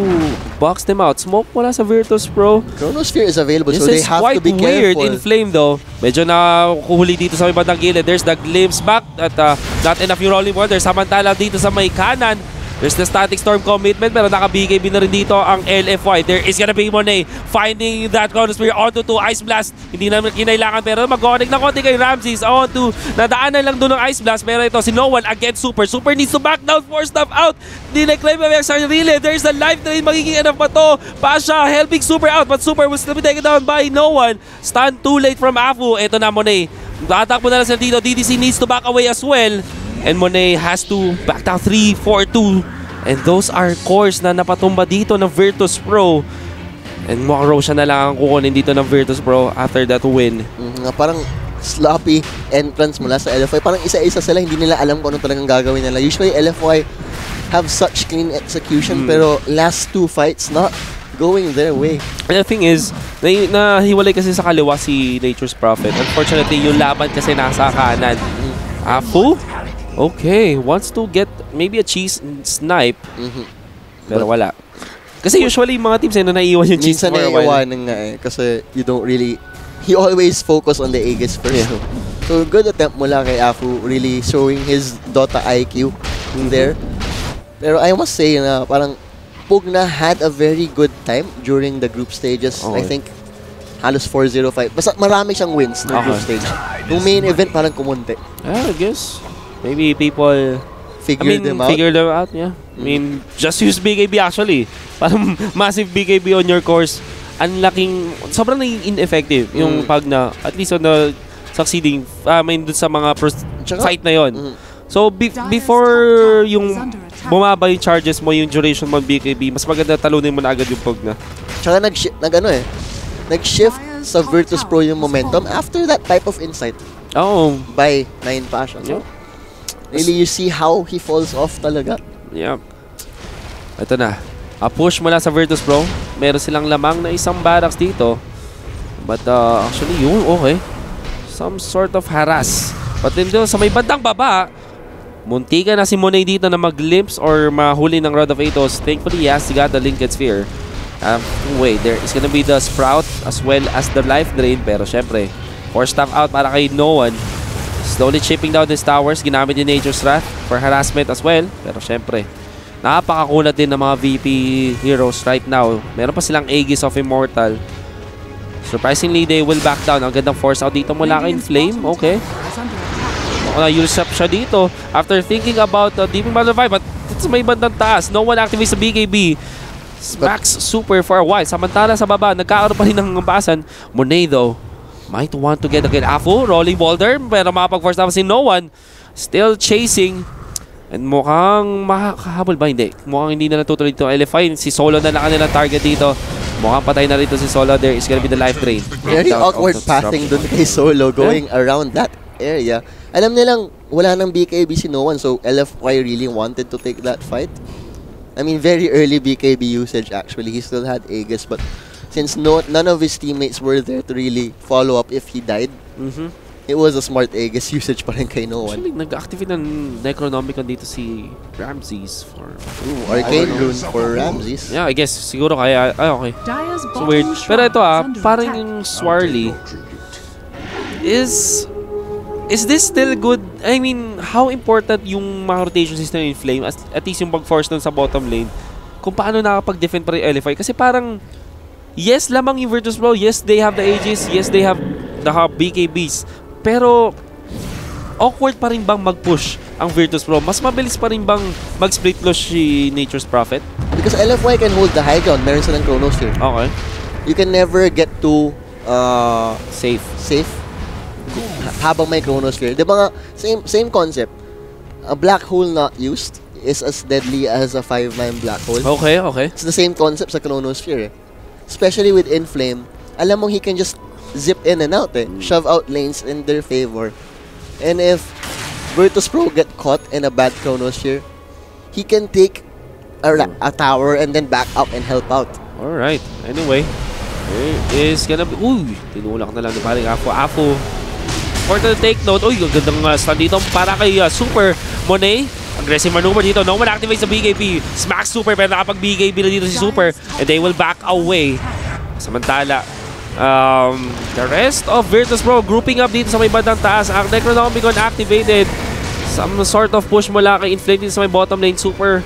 box them out. Smoke wala sa Virtus.Pro. Chronosphere is available, so they have to be quite weird careful. In Flame though. Medyo nakuhuli dito sa may bandang gilid. There's the glimpse back at not enough yung rolling wonder. Samantala dito sa may kanan, there's the static storm commitment, pero naka-BKB na rin dito ang LFY. There is gonna be Monet finding that Chronosphere onto 2 Ice Blast. Hindi naman kinailangan, pero mag-connect na konti kay Ramses onto. Nadaanan lang doon ng Ice Blast, pero ito si No One against Super. Super needs to back down, force stuff out. Hindi na-claim ang sarili. There's a life drain. Magiging enough pa to. Pasha helping Super out, but Super will still be taken down by No One. Stun too late from Afu. Ito na Monet. Tatakbo na lang sila dito. DDC needs to back away as well. And Monet has to back down 3-4-2. And those are cores na napatumba dito ng Virtus.Pro. And mukhang Roshan na lang ang kukunin dito ng Virtus.Pro after that win. Parang sloppy entrance mula sa LFY. Parang isa-isa sila, hindi nila alam kung ano talagang gagawin nila. Usually LFY have such clean execution, pero last 2 fights not going their way. And the thing is, nahiwalay kasi sa kaliwa si Nature's Prophet. Unfortunately, yung laban kasi nasa kanan. Afu? Okay, wants to get maybe a cheese snipe. Pero wala. Kasi usually yung mga teams na naiiwan yung cheese for a while. Minsan nga kasi you don't really... He always focus on the Aegis first. So good attempt mula kay Afu, really showing his Dota IQ there. Pero I must say na parang Pugna had a very good time during the group stages. I think halos 4-0-5. Basta marami siyang wins no group stage. Yung main event parang kumunti. I guess maybe people figure them out, yeah. I mean, just use BKB actually. Parang massive BKB on your course. Ang laking, sobrang naging ineffective yung pag na, at least on the succeeding, I mean, dun sa mga fight na yon. So, before yung bumaba yung charges mo, yung duration mo BKB, mas maganda talunin mo na agad yung pag na. Tsaka nag-shift sa Virtus.Pro yung momentum after that type of insight. By 9 Passion. So, really, you see how he falls off talaga. Yeah. Ito na. A push mula sa Virtus.Pro. Meron silang lamang na isang barracks dito. But actually, okay. Some sort of harass. But then sa may bandang baba, muntika na si Monet dito na mag-glimpse or mahuli ng Rod of Atos. Thankfully, he got the Linked Sphere. Wait, there is gonna be the Sprout as well as the Life Drain. Pero syempre, force stuff out para kay No One. Slowly chipping down these towers. Ginamit yung Nature's Wrath for harassment as well. Pero syempre, napakakulat din ng mga VP heroes right now. Meron pa silang Aegis of Immortal. Surprisingly, they will back down. Ang gandang force out dito mula kay Flame. Okay. Usurp siya dito after thinking about Deeping Battle 5. But it's may bandang taas. No one activates sa BKB. Smacks Super for a while. Samantala sa baba, nagkakaroon pa rin ng basan. Monet though might want to get again. Afu, rolling boulder, pero makapag-force naman si No One. Still chasing. And mukhang makakahabol ba? Hindi. Mukhang hindi na natutuloy dito. LFY, si Solo na lang kanilang target dito. Mukhang patay na rito si Solo. There is gonna be the life drain. Very awkward pathing dun kay Solo going around that area. Alam nilang wala nang BKB si No One, so LFY really wanted to take that fight. I mean, very early BKB usage actually. He still had Aegis, but since none of his teammates were there to really follow up if he died, it was a smart Aegis usage pa rin kay No One. Actually, nag-activate ng Necronomicon dito si Ramses for... Arcane Rune for Ramses. Yeah, I guess. Siguro kaya... okay. So weird. Pero ito parang yung Swarley is this still good? I mean, how important yung mga rotation system in Flame, at least yung pag-force nun sa bottom lane, kung paano nakapag-defend pa rin LFI? Kasi parang, yes, lamang yung Virtus.Pro, yes, they have the Aegis, yes, they have the BKBs, pero awkward pa rin bang mag-push ang Virtus Pro? Mas mabilis pa rin bang mag-split loss si Nature's Prophet? Because LFY can hold the high ground. Meron silang Chronosphere. Okay. You can never get to Safe. habang may Chronosphere. Di ba nga, same concept. A black hole not used is as deadly as a 5-man black hole. Okay. It's the same concept sa Chronosphere. Especially with Inflame, alam mo he can just zip in and out shove out lanes in their favor. And if Virtus Pro get caught in a bad Chronosphere, he can take a tower and then back up and help out. Alright. Anyway, there is gonna be... Uy! Tinulak na lang ni paring Afu. Important to take note. Uy, ang gandang stun dito para kay Super Monet. Aggressive maneuver dito. No one activates sa BKB. Smack Super pero nakapag-BKB na dito si Super. And they will back away. Samantala, the rest of Virtus Pro grouping up dito sa may bandang taas. Ang Necronomicon activated. Some sort of push mula kay Inflame dito sa may bottom lane. Super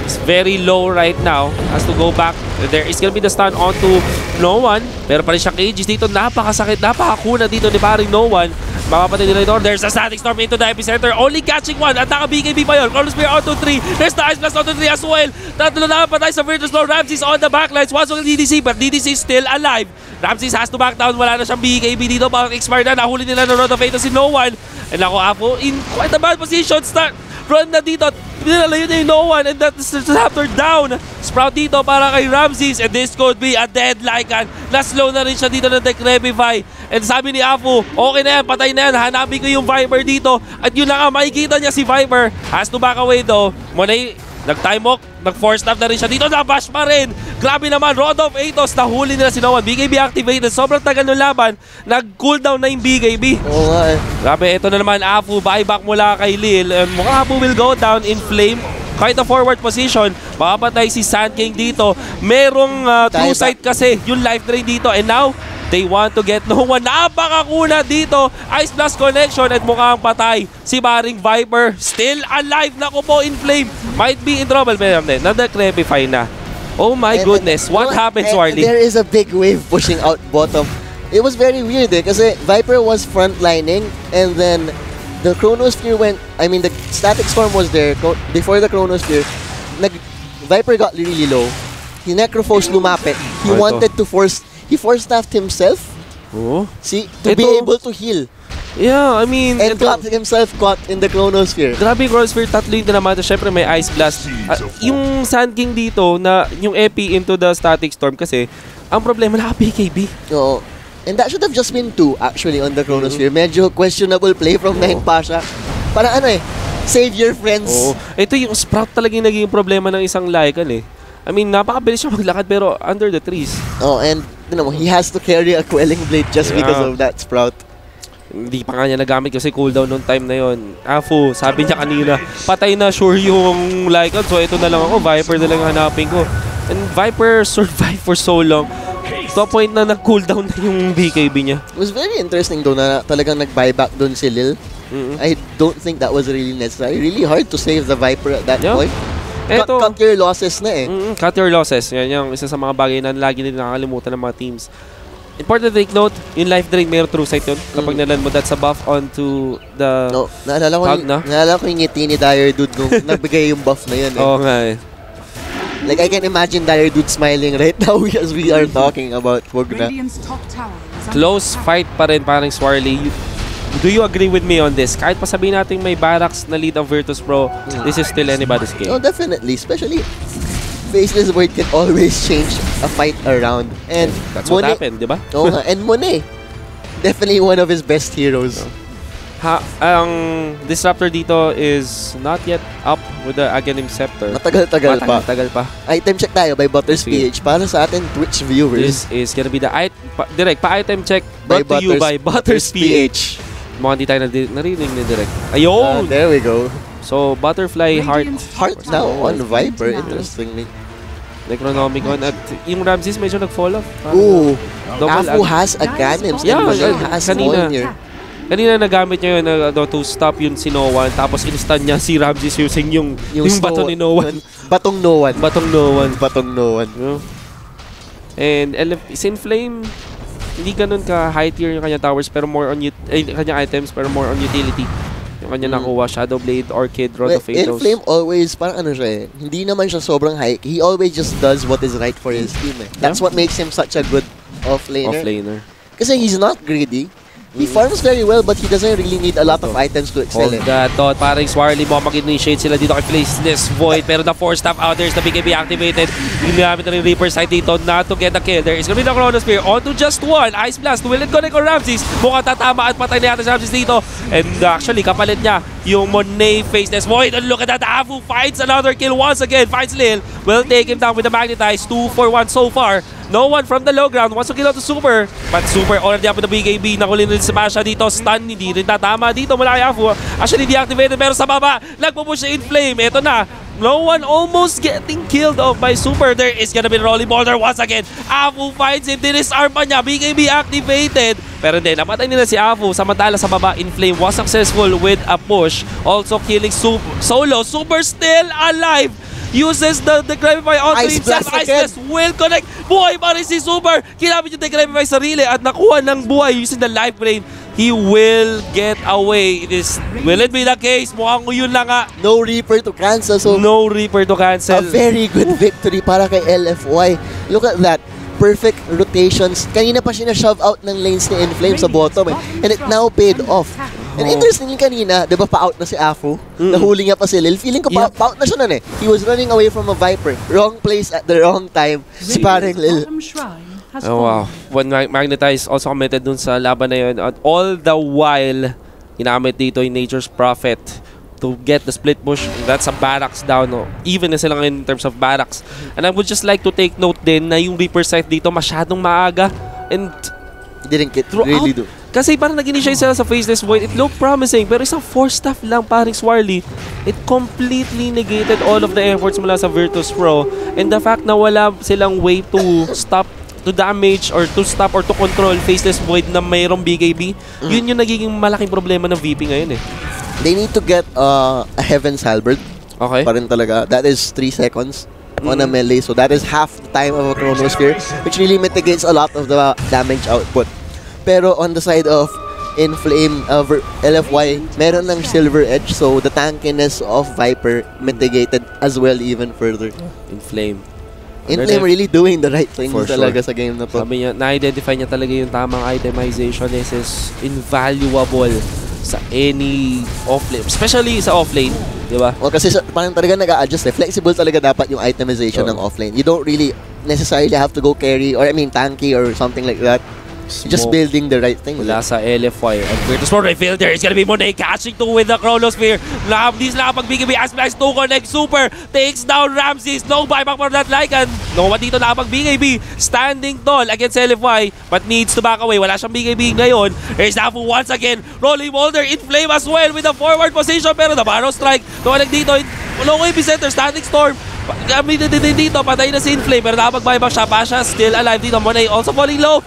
is very low right now. Has to go back. There is gonna be the stun onto No One. Pero pa rin siya Aegis dito. Napakasakit. Napakakuna dito ni paring No One. Makapatay nila ito. There's a static storm into the epicenter. Only catching one. At naka-BKB pa yun. Chronosphere onto 3. There's the Ice Blast onto 3 as well. Tatlo na patay sa Virtus Pro. Ramses on the backlines. Once on DDC. But DDC is still alive. Ramses has to back down. Wala na siyang BKB dito. Parang expired na. Nahuli nila ng Road of Fate si No One. And ako Apo in quite a bad position. Start. Run na dito. Pinalayo na yung No One. And that is the Raptor down. Sprout dito para kay Ramses. And this could be a dead Lycan. Na-slow na rin siya dito ng Decrepify. And sabi ni Afu, okay na yan, patay na yan. Hanapin ko yung Viper dito. At yun na nga, makikita niya si Viper. Has to back away though. Monay, nag-time walk. Nag-force stop na rin siya dito. Nabash pa rin. Grabe naman. Rod of Atos. Nahuli nila si No One. BKB activated. Sobrang tagal ng laban. Nag-cooldown na yung BKB. Oo nga eh. Grabe, ito na naman Afu. Buyback mula kay Lil. And mukhang Afu will go down in flame. Kahit a forward position. Makapatay si Sand King dito. Merong true sight kasi yung life drain dito. And now, they want to get No One. Napakakuna dito. Ice Blast connection at mukhang patay. Si Baring Viper still alive. Naku po in flame. Might be in trouble. Pero na-decrepify na. Oh my goodness. What happened, Swarley? There is a big wave pushing out bottom. It was very weird kasi Viper was frontlining and then the Chronosphere went, the Static Storm was there before the Chronosphere. Viper got really low. He Necrophos lumapit. He wanted to he force-staffed himself to be able to heal. Yeah, and got himself caught in the Chronosphere. Grabe yung Chronosphere, tatlo yung tinamata. Siyempre may Ice Blast. Yung Sand King dito, na yung EP into the Static Storm kasi, ang problema na PKB. Oo. And that should have just been 2 actually on the Chronosphere. Medyo questionable play from 9 Pasha. Parang save your friends. Oo. Ito yung Sprout talaga yung naging problema ng isang Lycan eh. Napakabilis siya maglakad pero under the trees. Oh, and he has to carry a Quelling Blade just because of that Sprout. Hindi pa nga niya nagamit kasi cooldown noong time na yon. Afu, sabi niya kanina, patay na sure yung Lycan. So ito na lang ako, Viper na lang hanapin ko. And Viper survived for so long. To a point na nag-cooldown na yung BKB niya. It was very interesting though na talagang nag-buyback doon si Lil. I don't think that was really necessary. Really hard to save the Viper at that point. Cut your losses na eh. Cut your losses. Yan yung isa sa mga bagay na lagi nila nakakalimutan ng mga teams. Important to take note, yung life drain, mayroon true sight yun. Kapag nalan mo that's a buff onto the naalala ko yung ngiti ni Dire Dude nung nagbigay yung buff na yun eh. Oo nga eh. Like I can imagine Dire Dude smiling right now as we are talking about Wagna. Close fight pa rin parang Swarley. Do you agree with me on this? Kahit pa sabihin natin may barracks na lead ang Virtus Pro, this is still anybody's game. Oh, definitely. Especially Faceless Void can always change a fight around. And that's what happened, di ba? Oo nga. And Monet, definitely one of his best heroes. Ang Disruptor dito is not yet up with the Aghanim Scepter. Matagal-tagal pa. Matagal pa. Item check tayo by Butters PH para sa atin Twitch viewers. This is gonna be the direct pa-item check brought to you by Butters PH. Mukhang di tayo narinig ni direct. Ayun! There we go. So, Butterfly Heart now on Viper, interestingly. Necronomicon at yung Ramses medyo nag-fall off. Ooh, Afu has a Ganem. Yeah, kanina nagamit niya yun to stop yun si No One. Tapos in-stun niya si Ramses using yung bato ni No One. Batong No One. Batong No One. Batong No One. And Sin Flame, hindi ganun ka high tier yung kanyang towers pero more on kanyang items pero more on utility. Yung kanya nakuha, Shadow Blade, Orchid, Rod of Athos. Inflame always, parang ano siya hindi naman siya sobrang high. He always just does what is right for his team That's what makes him such a good off-laner. Kasi he's not greedy. He farms very well but he doesn't really need a lot of items to excel. Hold that thought. Parang Swarley mo mag-initiate sila dito kay Faceless Void. Pero the 4 staff out there is the BKB activated. Ginamit na rin Reaper side dito not to get the kill. There is gonna be the Chronosphere on to just one. Ice Blast. Will it connect on Ramses? Mukhang tatama at patay na yata si Ramses dito. And actually, kapalit niya yung Monet Faceless Void. And look at that. Afu finds another kill once again. Finds Lil. Will take him down with the Magnetize. 2 for 1 so far. No one from the low ground wants to kill out the Super. But Super already up with the BKB. Nakulin rin si Basha dito. Stun, hindi rin tatama dito mula kay Afu. Actually, deactivated. Pero sa baba, nagpupush siya in flame. Ito na. No one almost getting killed off by Super. There is gonna be Rolling Boulder once again. Afu finds him. Dinisarm pa niya. BKB activated. Pero hindi, napatay nila si Afu. Samantala sa baba, in flame was successful with a push. Also killing Solo. Super still alive. Uses the Degrabify onto himself. Ice Blast will connect. Buhay pa rin si Super. Kinamit yung Degrabify sarili at nakuha ng buhay using the life brain. He will get away. Will it be the case? Mukhang yun lang nga. No Reaper to cancel. So no Reaper to cancel. A very good victory para kay LFY. Look at that. Perfect rotations. Kanina pa siya na-shove out ng lanes ni Inflame sa bottom and it now paid off. And interestingly kanina, di ba pa-out na si Afu? Nahuli niya pa si Lil. Feeling ko pa-out na siya nun He was running away from a Viper. Wrong place at the wrong time. Si parang Lil. Oh wow. When Magnetize also committed dun sa laban na yun. At all the while, ginamit dito yung Nature's Prophet to get the split push. That's a barracks down. Even na sila in terms of barracks. And I would just like to take note din na yung Reaper site dito masyadong maaga. And didn't really do. Kasi parang nag-initiate sila sa Faceless Void. It looked promising. Pero isang 4 staff lang paring Swarley. It completely negated all of the efforts mula sa Virtus Pro. And the fact na wala silang way to stop, to damage, or to stop, or to control Faceless Void na mayroong BKB, yun yung nagiging malaking problema ng VP ngayon They need to get a Heaven's Halberd. Okay. Pa rin talaga. That is 3 seconds on a melee. So that is half the time of a Chronosphere, which really mitigates a lot of the damage output. Pero on the side of Inflame, LFY, meron ng Silver Edge. So the tankiness of Viper mitigated as well even further. Inflame really doing the right things talaga sure. sa game na to. Sabi niya, na-identify niya talaga yung tamang itemization. This is invaluable sa any offlane, especially sa offlane, di ba? Well, kasi parang talaga nag-a-adjust Flexible talaga dapat yung itemization ng offlane. You don't really necessarily have to go carry or tanky or something like that. Just building the right thing. Mula sa LFY. And Virtus Pro refill there. It's gonna be Monet catching to with the Chronosphere. This lang pag BKB Aspects to connect. Super takes down Ramses. No buyback for that Lycan. No one dito na pag BKB. Standing tall against LFY but needs to back away. Wala siyang BKB ngayon. There's Afu once again. Rolling Boulder in flame as well with the forward position. Pero the Barrow Strike. Connect dito. Long epicenter. Standing Storm. Gamitin din dito, patay na si Inflame pero nakapag-buyback siya. Pasha still alive dito. Monet also falling low.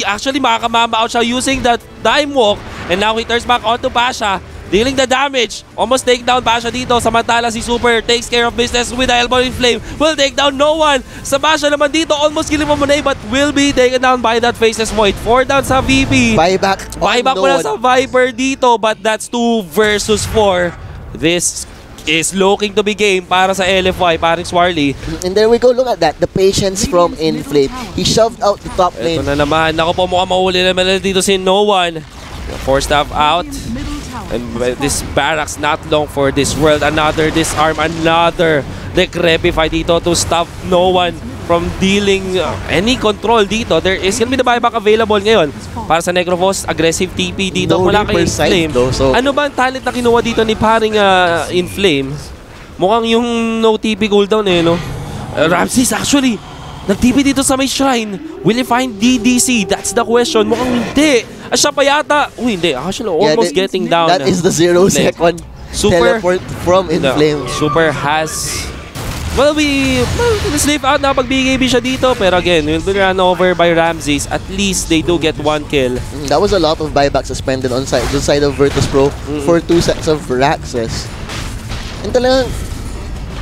Actually makakamama out siya using that Time Walk. And now he turns back onto Pasha. Dealing the damage. Almost take down Pasha dito. Samantala si Super takes care of business with the elbow in flame. Will take down no one. Sa Pasha naman dito, almost killing mo Monet but will be taken down by that Faceless Void. 4 down sa VP. Buyback muna sa Viper dito but that's 2 versus 4. This is looking to be game para sa LFY, paring Swarley. And there we go, look at that. The patience from Inflame. He shoved out the top lane. Ito na naman. Ako po mukhang mahuli naman dito si No One. 4 staff out. And this barracks not long for this world. Another disarm, another Degrabify dito to stop No One from dealing any control dito. There is gonna be the buyback available ngayon para sa Necrophos. Aggressive TP dito mula kay Inflame. Ano ba ang talent na kinuha dito ni paring Inflame? Mukhang yung no TP cooldown no? Ramses actually nag-TP dito sa may shrine. Will he find DDC? That's the question. Mukhang hindi. Siya pa yata. Hindi. Actually almost getting down. That is the 0-second teleport from Inflame. Super has sleep out na pag BKB siya dito. Pero again, will be run over by Ramses. At least they do get 1 kill. That was a lot of buyback suspended on the side of Virtus Pro for 2 sets of Raxes. And talagang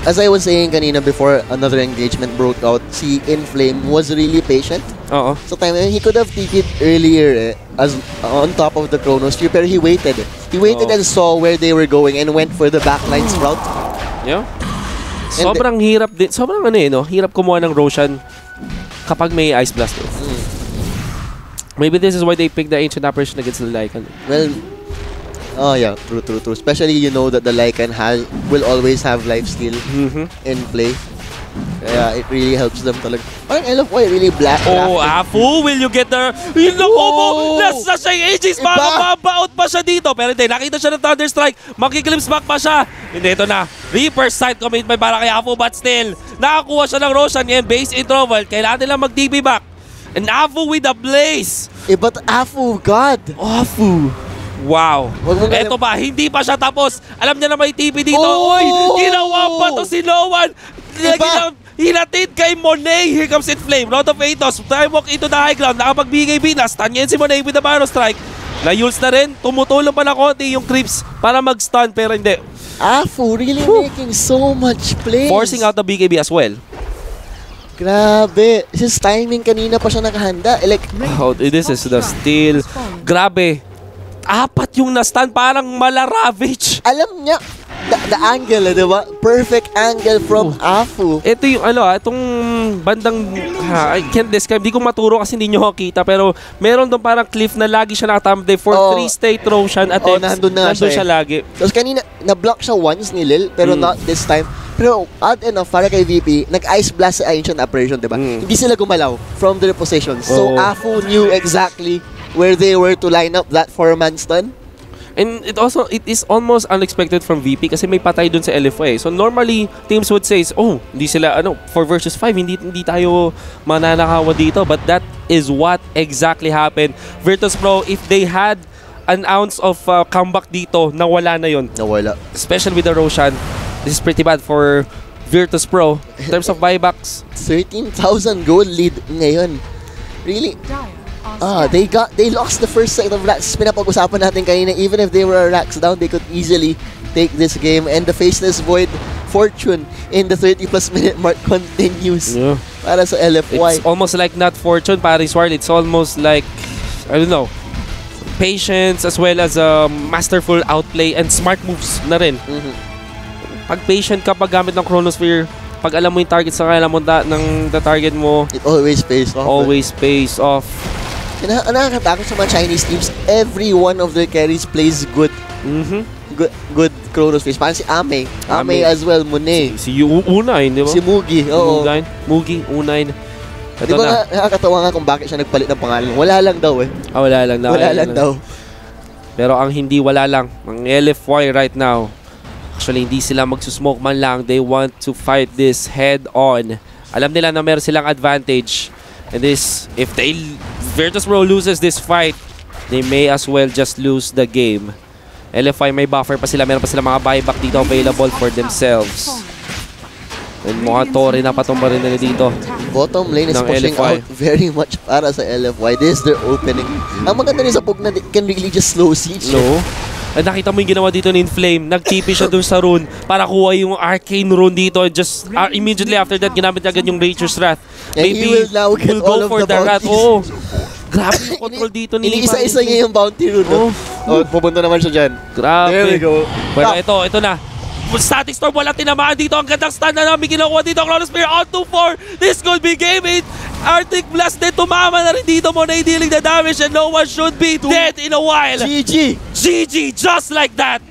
as I was saying kanina before another engagement broke out, si Inflame was really patient. Oo. So time he could have TP'd earlier as on top of the Chrono Sphere, pero he waited. He waited and saw where they were going and went for the backlines route. Yeah. Sobrang hirap din. Sobrang hirap kumuha ng Roshan kapag may Ice Blast. Maybe this is why they picked the Ancient Apparition against the Lycan. Well, oh yeah, true. Especially you know that the Lycan will always have lifesteal in play. Yeah, it really helps them talaga. Parang LFY really black. Oh, Afu, will you get there? Naku, nasa siya yung Aegis. Mababaut pa siya dito. Pero hindi, nakita siya ng Thunderstrike. Makiglimpse back pa siya. Hindi, ito na. Reaper's Sight commitment para kay Afu, but still, nakakuha siya ng Roshan ngayon. Base introvert. Kailangan nila mag-DB back. And Afu with the Blaze. But Afu, God. Afu. Wow. Eto ba, hindi pa siya tapos. Alam niya na may TP dito. Uy, ginawa pa to si Noan. Hinatid kay Monet. Here comes Inflame. Round of Atos. Time walk into the high ground. Nakapagbigay binas. Stun ngayon si Monet with the Barrow Strike. Na-yules na rin. Tumutulong pa na konti yung creeps para mag-stun. Pero hindi. Afu really making so much plays. Forcing out the BKB as well. Grabe. His timing kanina pa siya nakahanda. This is the steal. Grabe. 4 yung na-stun. Parang mala-ravage. Alam niya. The angle, diba? Perfect angle from Afu. Ito yung itong bandang I can't describe. Hindi ko maturo kasi hindi nyo makita. Pero meron doon parang cliff na lagi siya nakatambay for 3 straight Roshan attempts. Nandun siya lagi. Tapos kanina, na-block siya once ni Lil, pero not this time. Pero odd enough, para kay VP, nag-ice blast sa Ancient Apparition, diba? Hindi sila gumalaw from their positions. So Afu knew exactly where they were to line up that 4-man stun. And it is almost unexpected from VP kasi may patay dun sa LFA. So normally, teams would say, hindi sila, 4 versus 5, hindi tayo mananakawa dito. But that is what exactly happened. Virtus Pro, if they had an ounce of comeback dito, nawala na yun. Nawala. Especially with the Roshan, this is pretty bad for Virtus Pro. In terms of buybacks. 13,000 gold lead ngayon. Really? They lost the first set of racks. Pinapag-usapan natin kanina, even if they were racks down, they could easily take this game. And the Faceless Void fortune in the 30+ minute mark continues para sa LFY. It's almost like not fortune para Swarley. It's almost like, I don't know, patience as well as masterful outplay and smart moves na rin. Pag patient ka pag gamit ng Chronosphere, pag alam mo yung target sa kailan mo ng the target mo, it always pays off. Always pays off. Nakakatakot sa mga Chinese teams. Every one of their carries plays good. Good Chronosphere. Parang si Ame as well, Monet. Si Unay, di ba? Si Mugi, oo. Mugi, Unay. Di ba nakakatawa nga kung bakit siya nagpalit ng pangalan? Wala lang daw eh. Wala lang daw. Pero ang hindi wala lang, ang LFY right now, actually hindi sila magsusmoke man lang. They want to fight this head on. Alam nila na meron silang advantage. And this, if Virtus Pro loses this fight, they may as well just lose the game. LFI may buffer pa sila, meron pa sila mga buyback dito available for themselves. And mukhang Tori na patumba rin nila dito. Bottom lane is pushing out very much para sa LFY. This is their opening. Ang maganda rin sa Pug na can really just slow siege. At nakita mo yung ginawa dito ni Inflame. Nag-TP siya dun sa rune para kuha yung arcane rune dito. Just immediately after that, ginamit niya agad yung Nature's Wrath. Maybe he will now get all of the bounties. Grabe yung control dito ni Iniisa-isa niya yung bounty rune. Pupunta naman siya dyan. Grabe. There we go. Pero ito na. Static Storm, walang tinamaan dito. Ang gandang stun na namin ginakuha dito. Chronosphere on 2-4. This could be game 8. Arctic Blast din. Tumama na rin dito. Monet dealing the damage and no one should be dead in a while. GG. Just like that.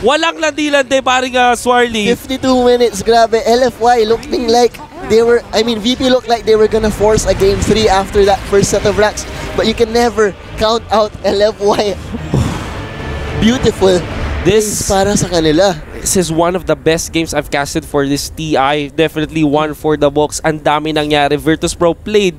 Walang landi-landi paring Swarley. 52 minutes. Grabe. LFY looking like VP looked like they were gonna force a game 3 after that first set of racks. But you can never count out LFY. Beautiful. This para sa kanila. This is one of the best games I've casted for this TI. Definitely one for the box. Ang dami nangyari. Virtus Pro played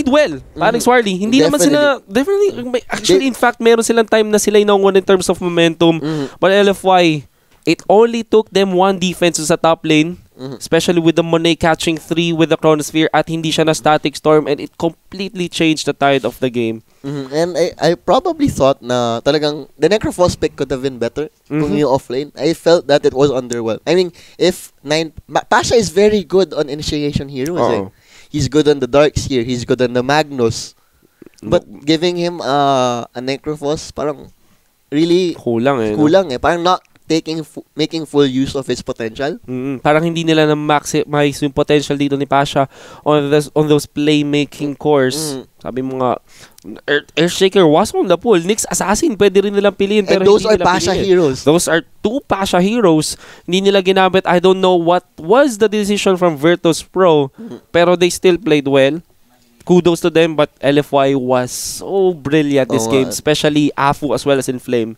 well. Parang Swarley. Hindi naman sila... Definitely. Actually, in fact, meron silang time na sila inangon in terms of momentum. But LFY, It only took them one defense sa top lane, especially with the Monet catching 3 with the Chronosphere at hindi siya na static storm, and it completely changed the tide of the game. And I probably thought na talagang the Necrophos pick could have been better kung yung offlane. I felt that it was underwhelmed. I mean, if Pasha is very good on initiation heroes. Eh. He's good on the Darks here. He's good on the Magnus. But giving him a Necrophos, parang really kulang eh. Parang not making full use of his potential. Parang hindi nila na-maximize yung potential dito ni Pasha on those playmaking cores. Sabi mo nga, Earthshaker was on the pool. Nyx Assassin, pwede rin nilang piliin. Pero and those hindi are Pasha heroes. Those are 2 Pasha heroes. Hindi nila ginamit. I don't know what was the decision from Virtus Pro, pero they still played well. Kudos to them, but LFY was so brilliant this game, especially Afu as well as Inflame.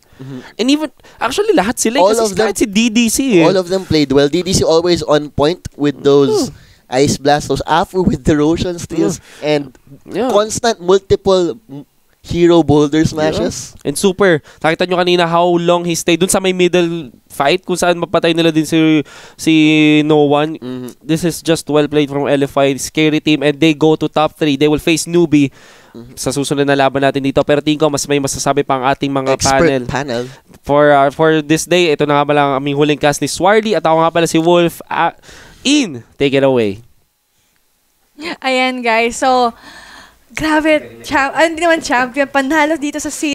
And even, actually, lahat sila. All of them, si DDC. All of them played well. DDC always on point with those Ice Blasts, those Afu with the Roshan steals, and constant multiple hero boulder smashes. And super, nakita nyo kanina how long he stayed dun sa may middle fight kung saan mapatay nila din si No One. This is just well played from LFI, scary team, and they go to top 3. They will face Newbie sa susunod na laban natin dito. Pero tingin ko mas may masasabi pa ang ating mga panel. For this day, ito na nga pala ang aming huling cast ni Swarley at ako nga pala si Wolf. Take it away. Ayan guys, so grabe, hindi naman champion, panalo dito sa